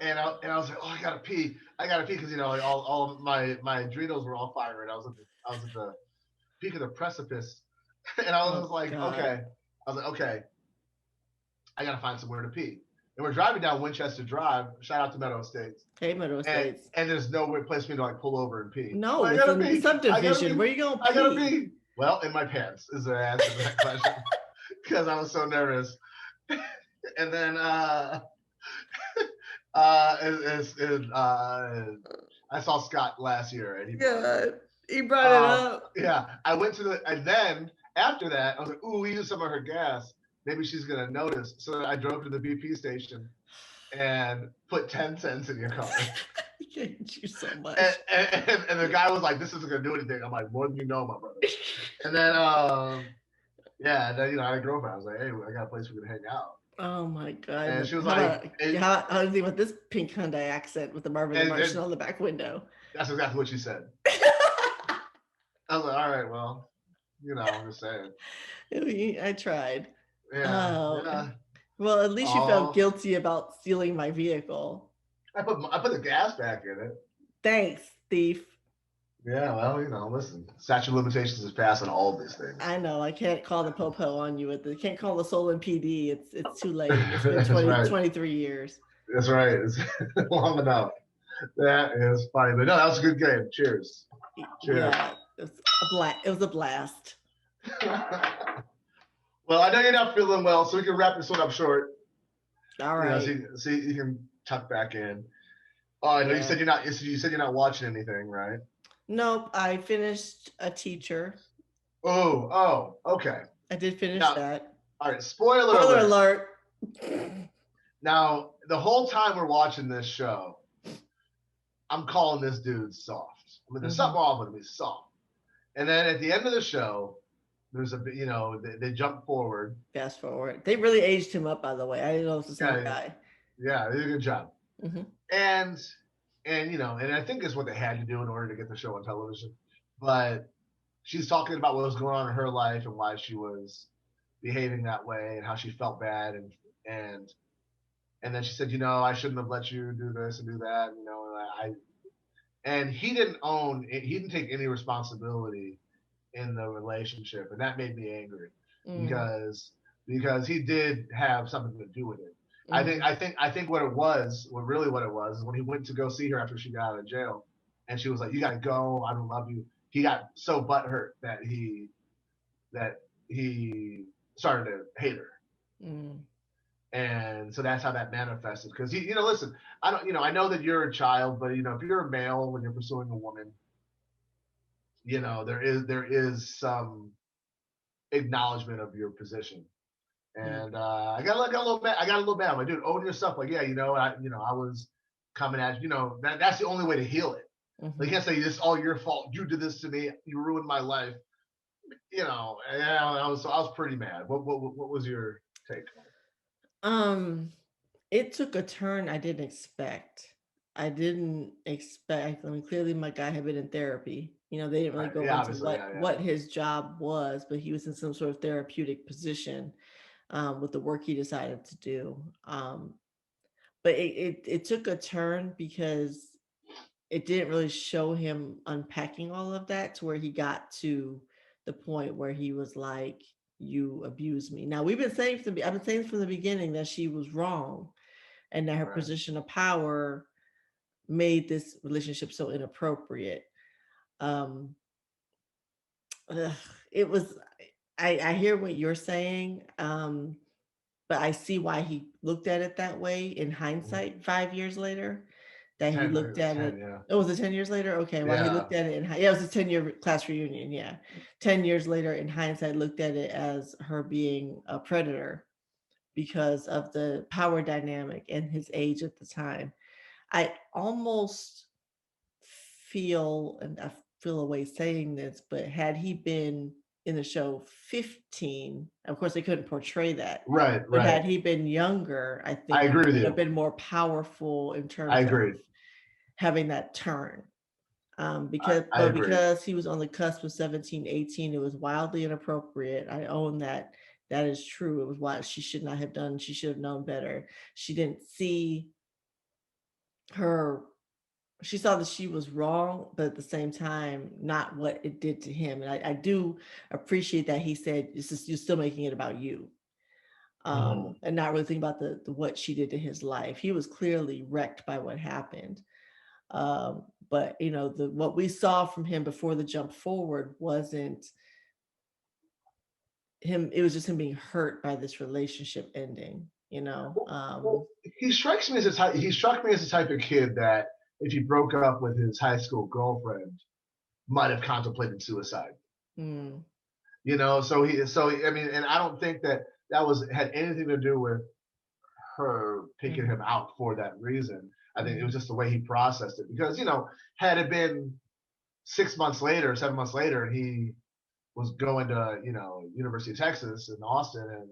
and I was like, oh, I gotta pee, because like all of my adrenals were all firing. I was at the peak of the precipice, and I was oh just like, God. okay, I was like, okay, I gotta find somewhere to pee. And we're driving down Winchester Drive. Shout out to Meadow Estates. Hey, Middle States. And there's no place for me to like pull over and pee. I'm No, like, I it's gotta a pee. I gotta subdivision. pee. Where you gonna I gotta pee? pee. Well, in my pants is the answer to that question, because I was so nervous. And then I saw Scott last year, and he brought it up. God, he brought it up. Yeah, I went to and then after that, I was like, ooh, we used some of her gas. Maybe she's gonna notice. So I drove to the BP station and put 10 cents in your car. I hate you so much. And the guy was like, this isn't gonna do anything. I'm like, more than you know, my brother. And then yeah, and then I had a girlfriend. I was like, hey, I got a place we can hang out. Oh my And God. she was How like, about how do you with this pink Hyundai accent with the Marvin the Martian and on the back window? that's exactly what she said. I was like, all right, well, I'm just saying. I tried. Yeah, Oh, yeah. well, at least you felt Oh, guilty about stealing my vehicle. I put the gas back in it. Thanks, thief. Yeah, well, listen, statute of limitations is passing all of these things. I know I can't call the popo on you with the can't call the Solon PD. It's too late. It's been That's right. 23 years. That's right. It's long enough. That is funny. But no, that was a good game. Cheers. Cheers. Yeah, it was a blast. Well, I know you're not feeling well, so we can wrap this one up short. All right. So you can tuck back in. Oh, I know you said you're not watching anything, right? Nope. I finished A Teacher. Oh, okay. I did finish Now, that. all right. Spoiler alert. Now, the whole time we're watching this show, I'm calling this dude soft. I mean, there's something wrong with him. He's soft. And then at the end of the show, there's they jump forward. Fast forward. They really aged him up, by the way. I didn't know it was the same guy. Yeah, they did a good job. And and I think it's what they had to do in order to get the show on television. But she's talking about what was going on in her life and why she was behaving that way and how she felt bad and then she said, I shouldn't have let you do this and do that, and he didn't own it, he didn't take any responsibility in the relationship, and that made me angry because he did have something to do with it. I think what it was is when he went to go see her after she got out of jail, and she was like, "You got to go. I don't love you." He got so butthurt that he started to hate her. And so that's how that manifested. Because listen, I know that you're a child, but if you're a male when you're pursuing a woman, there is some acknowledgement of your position. And I got a little mad. I'm like, dude, own yourself. Like, yeah, I was coming at you. That's the only way to heal it. Like, you can't say it's all your fault. You did this to me. You ruined my life. And I was pretty mad. What was your take? It took a turn I didn't expect. I mean, clearly my guy had been in therapy. They didn't really go into what his job was, but he was in some sort of therapeutic position with the work he decided to do. But it took a turn because it didn't really show him unpacking all of that to where he got to the point where he was like, you abused me. Now I've been saying from the beginning that she was wrong and that her position of power made this relationship so inappropriate. It was, I hear what you're saying, but I see why he looked at it that way in hindsight 5 years later. That he looked at it. Oh, was it 10 years later? Okay, well, he looked at it it was a 10-year class reunion. Yeah, 10 years later, in hindsight, looked at it as her being a predator because of the power dynamic and his age at the time. I almost feel, and I feel a way saying this, but had he been in the show 15, of course they couldn't portray that. Right. But had he been younger, I think it would have been more powerful in terms of having that turn. I agree. Because he was on the cusp of 17, 18, it was wildly inappropriate. I own that. That is true. It was what she should not have done. She should have known better. She didn't see her, she saw that she was wrong, but at the same time, not what it did to him. And I do appreciate that he said, this is, you're still making it about you. And not really thinking about the what she did to his life. He was clearly wrecked by what happened. But you know, the what we saw from him before the jump forward wasn't him, it was just him being hurt by this relationship ending, you know. Well, he strikes me as a type. He struck me as the type of kid that if he broke up with his high school girlfriend, might have contemplated suicide. Mm, You know, I mean, and I don't think that that was had anything to do with her picking mm, him out for that reason. I think it was mm, just the way he processed it. Because had it been 6 months later, 7 months later, and he was going to University of Texas in Austin and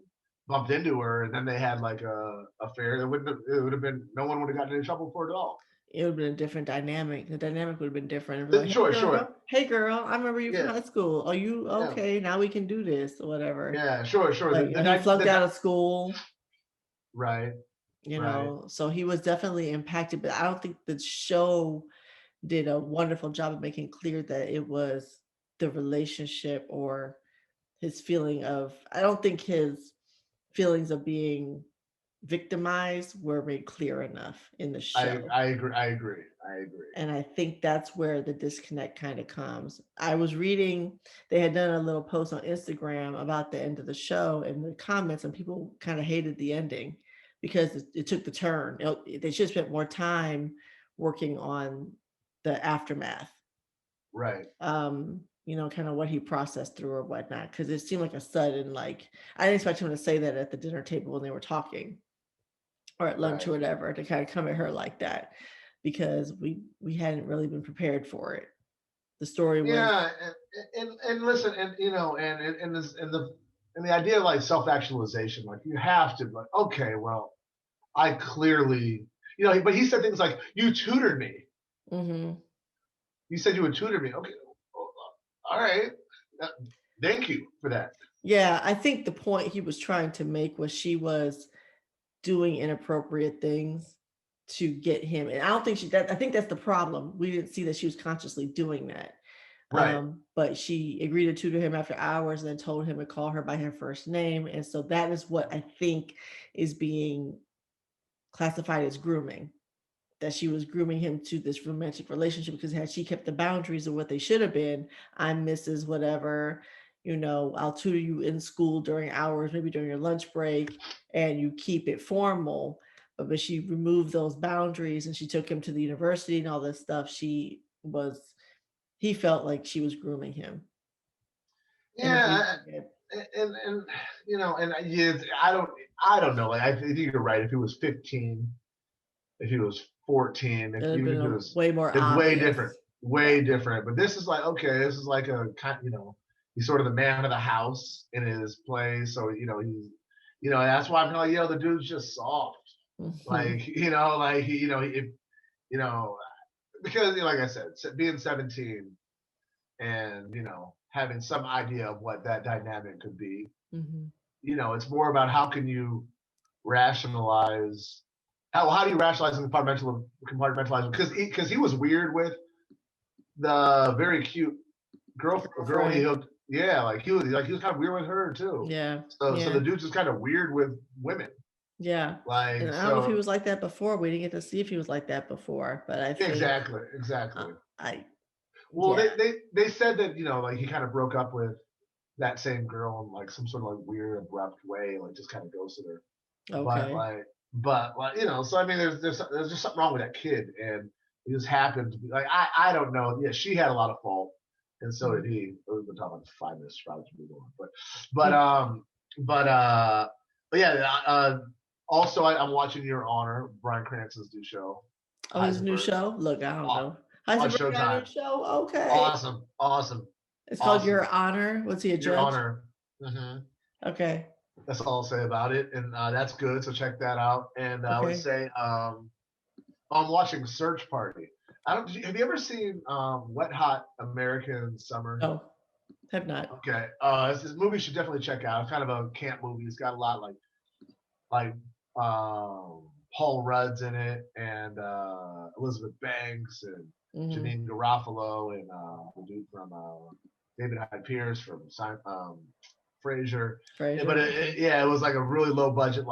bumped into her, and then they had like a affair, it would have been no one would have gotten in trouble for it at all. it would have been a different dynamic. The dynamic would have been different. It'd be like, Sure, sure, hey girl, I remember you from yeah, high school. Are you yeah, okay? Now we can do this or whatever. yeah, sure, sure. But you know, he flunked out of school, Right, you right. know, so he was definitely impacted. But I don't think the show did a wonderful job of making clear that it was the relationship or his feeling of, I don't think his feelings of being victimized were made clear enough in the show. I agree. I agree. I agree. And I think that's where the disconnect kind of comes. I was reading, they had done a little post on Instagram about the end of the show and the comments, and people kind of hated the ending because it took the turn. They should have spent more time working on the aftermath, Right, you know, kind of what he processed through or whatnot. Cause it seemed like a sudden, like, I didn't expect him to say that at the dinner table when they were talking or at lunch right. or whatever, to kind of come at her like that, because we hadn't really been prepared for it. The story was, Yeah, and listen, and and this and the idea of like self actualization, like you have to like, okay, well, I clearly, but he said things like, "You tutored me. mhm. You said you would tutor me." Okay, all right, uh, thank you for that. Yeah, I think the point he was trying to make was she was doing inappropriate things to get him, and I don't think I think that's the problem. We didn't see that she was consciously doing that. Right, But she agreed to tutor him after hours and then told him to call her by her first name. And so that is what I think is being classified as grooming, that she was grooming him to this romantic relationship, because had she kept the boundaries of what they should have been, I'm Mrs. Whatever, you know, I'll tutor you in school during hours, maybe during your lunch break, and you keep it formal. But she removed those boundaries and she took him to the university and all this stuff. He felt like she was grooming him and yeah, abusing it. and and yeah, I don't know. Like I think you're right. If he was 15, if he was 14, It had even been if it was, way more it's way different, obvious. Yeah. way different. But this is like, okay, this is like a kind, he's sort of the man of the house in his place. So, that's why I'm like, the dude's just soft. Mhm. Like, like if, you know, because, like I said, being 17 and, having some idea of what that dynamic could be, Mhm. it's more about how can you rationalize how do you rationalize and compartmentalize? Because he was weird with the very cute girl he Girlfriend. hooked. Yeah, like he was kind of weird with her too. Yeah. So Yeah. the dude's just kind of weird with women. Yeah. And Like I don't know if he so was like that before. We didn't get to see if he was like that before, but I think exactly, exactly. I Well, yeah. they said that like he kind of broke up with that same girl in like some sort of like weird abrupt way, like just kind of ghosted her. But Okay. like, so I mean, there's just something wrong with that kid, and it just happened to be like I don't know. Yeah, she had a lot of fault, and so did Mhm. he. We've been talking about 5 minutes, probably move on. But Mm. but uh, but yeah. Also, I'm watching Your Honor, Bryan Cranston's new show, Oh, his new Heisenberg, show? Look, I don't on, know. on Heisenberg got a new Showtime. show? Okay. Awesome, awesome, It's called Your awesome. Honor. Was he a Your judge? Honor. Mm-hmm. Okay. That's all I'll say about it, and that's good. So check that out. And I would Okay. say I'm watching Search Party. I don't. Have you ever seen Wet Hot American Summer? No, have not. Okay, this movie you should definitely check out. It's kind of a camp movie. It's got a lot like Paul Rudd's in it, and Elizabeth Banks, and Hmm. Janine Garofalo, and the dude from David Hyde Pierce from Frasier. But Frasier. Okay. yeah, it was like a really low budget,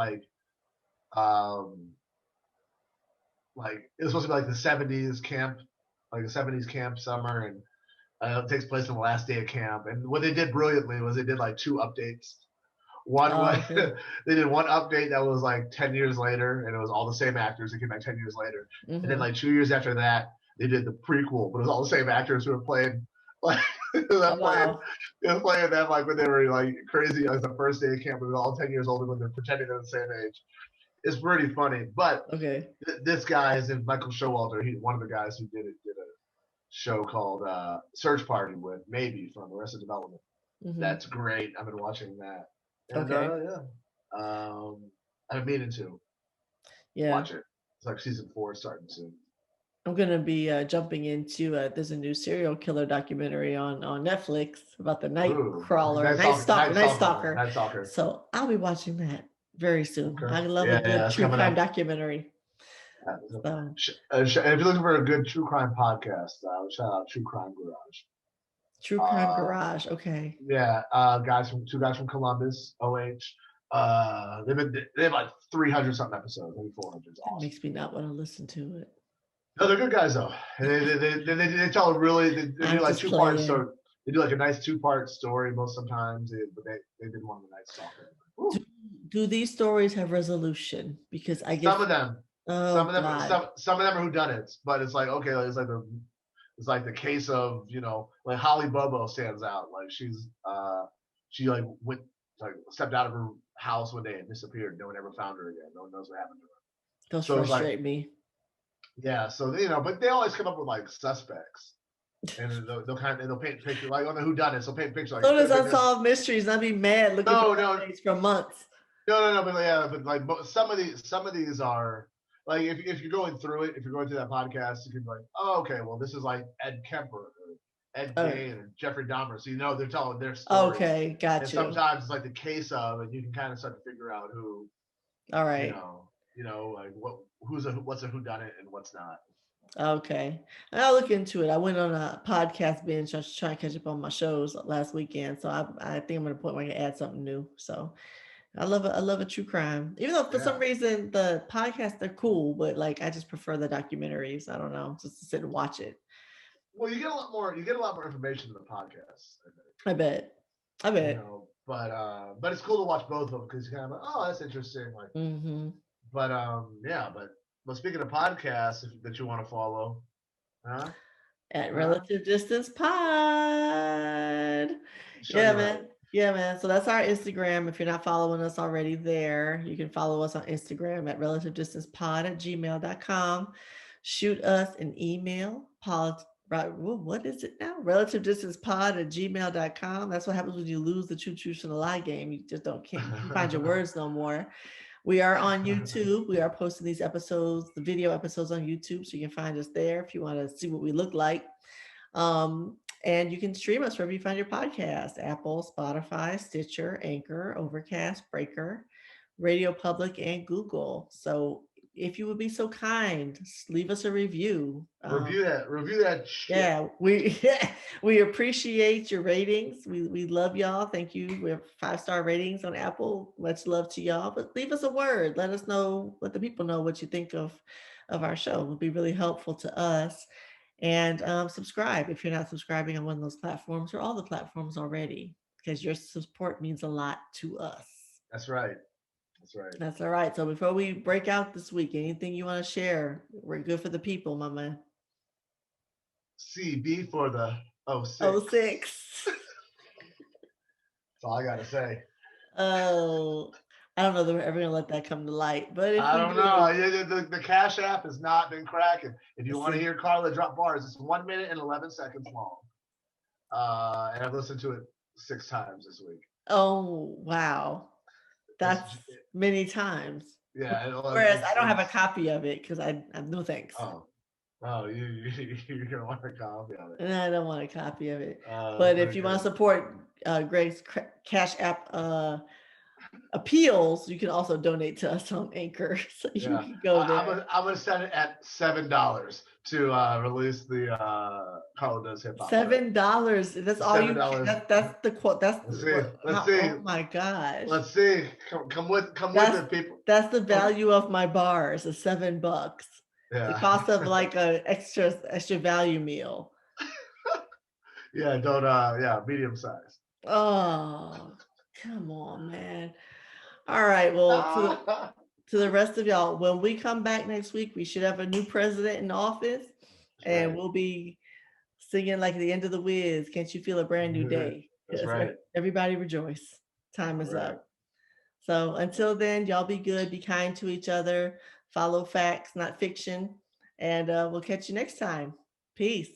um, like it was supposed to be like the '70s camp, like a '70s camp summer, and it takes place on the last day of camp. And what they did brilliantly was they did like two updates. One Oh, was okay. they did one update that was like 10 years later, and it was all the same actors. It came back 10 years later, and then Hmm. like 2 years after that, they did the prequel, but it was all the same actors who were playing like Oh, that playing wow. they were playing them like when they were like crazy, like the first day of camp. They were all 10 years older when they're pretending they're the same age. It's pretty funny, but Okay. this guy is in Michael Showalter. He one of the guys who did a show called Search Party with maybe from Arrested Development. Hmm. That's great. I've been watching that, and Okay. yeah, I've been meaning to Yeah. watch it. It's like season 4 starting soon. I'm gonna be jumping into there's a new serial killer documentary on Netflix about the night Ooh, crawler, night stalker. Night Stalker. So I'll be watching that very soon. Okay, I love a yeah, good it's true coming crime up. documentary. So If you're looking for a good true crime podcast, shout out True Crime Garage. True Crime Uh, Garage. Okay. yeah, two guys from Columbus, OH. They have like 300 something episodes, maybe 400. It's That awesome. makes me not want to listen to it. No, they're good guys though. And they tell a really they do I'm like just 2 parts. playing. So they do like a nice 2 part story most sometimes. But they did one of the Night Stalker. Do, Woo. do these stories have resolution? Because I Some get, of them, oh God. some of them are whodunits, but it's like okay, it's like the case of like Holly Bobo stands out. Like she like went like stepped out of her house one day and disappeared. No one ever found her again. No one knows what happened to her. Those So it's like frustrate me. yeah, so but they always come up with like suspects. And they'll paint a picture like on the whodunits. They'll paint a picture like So it could does have been this. Unsolved Mysteries, and I'd be mad looking for No, no, updates for months. no. But yeah, but like some of these are like if you're going through it, if you're going through that podcast, you can be like, oh, okay, well this is like Ed Kemper or Ed Oh, Gein or Jeffrey Dahmer, so they're telling their story. okay, And got you. sometimes it's like the case of, and you can kind of start to figure out who All you right. know, like what's a whodunit and what's not. Okay. I'll look into it. I went on a podcast binge. I was trying to catch up on my shows last weekend. So I think I'm gonna put my add something new. So I love a true crime. Even though for some Yeah. reason the podcasts they're cool, but like I just prefer the documentaries. I don't know, just to sit and watch it. Well, you get a lot more. You get a lot more information in the podcast. I think. I bet. I bet. But it's cool to watch both of them because you kind of like, oh, that's interesting. Like, Mm-hmm. but yeah, but speaking of podcasts that you want to follow, huh? At Huh? Relative Distance Pod. Show Yeah, you right. man. Yeah, man. So that's our Instagram. If you're not following us already there, you can follow us on Instagram at relativedistancepod@gmail.com. Shoot us an email. Right, what is it now? Relativedistancepod@gmail.com. That's what happens when you lose the true truth and the lie game. You just can't find your words no more. We are on YouTube. We are posting these episodes, the video episodes on YouTube. So you can find us there if you want to see what we look like. And you can stream us wherever you find your podcast: Apple, Spotify, Stitcher, Anchor, Overcast, Breaker, Radio Public, and Google. So if you would be so kind, leave us a review. Review that shit. Yeah, we we appreciate your ratings. We love y'all. Thank you. We have 5-star ratings on Apple. Much love to y'all. But leave us a word. Let us know. Let the people know what you think of our show. It would be really helpful to us. And subscribe if you're not subscribing on one of those platforms or all the platforms already, because your support means a lot to us. That's right. That's right. That's all right. So before we break out this week, anything you want to share? We're good for the people, my man. CB for the Oh, 06. 06. That's all I gotta say. Oh, I don't know that we're ever gonna let that come to light, but if I we don't know. do, The Cash App has not been cracking. If you let's want to see. hear Carla drop bars, it's 1 minute and 11 seconds long. And I've listened to it 6 times this week. Oh, wow. It's That's many times. yeah. Whereas I don't have a copy of it because I no thanks. Oh Oh, you're gonna want a copy of it. And I don't want a copy of it. That's But if pretty you want to good. support Greg's Cash App appeals, you can also donate to us on Anchor. So you Yeah, can go there. I'm gonna set it at $7 to release the Carla Does Hip Hop show. $7. That's all Seven you can. dollars. That's the quote. That's Let's see. what. Let's How? see. Oh my gosh. Let's see. Come with That's it, people. that's the Come, value of my bars. Is $7. The yeah, cost of like a extra value meal. yeah. Don't yeah, medium size. Oh, come on, man. All right. Well, to the rest of y'all, when we come back next week, we should have a new president in office, That's and right. we'll be singing like the end of the whiz. Can't you feel a brand new day? That's Yes, right. everybody rejoice. Time All is right. up. So until then, y'all be good, be kind to each other, follow facts, not fiction, and we'll catch you next time. Peace.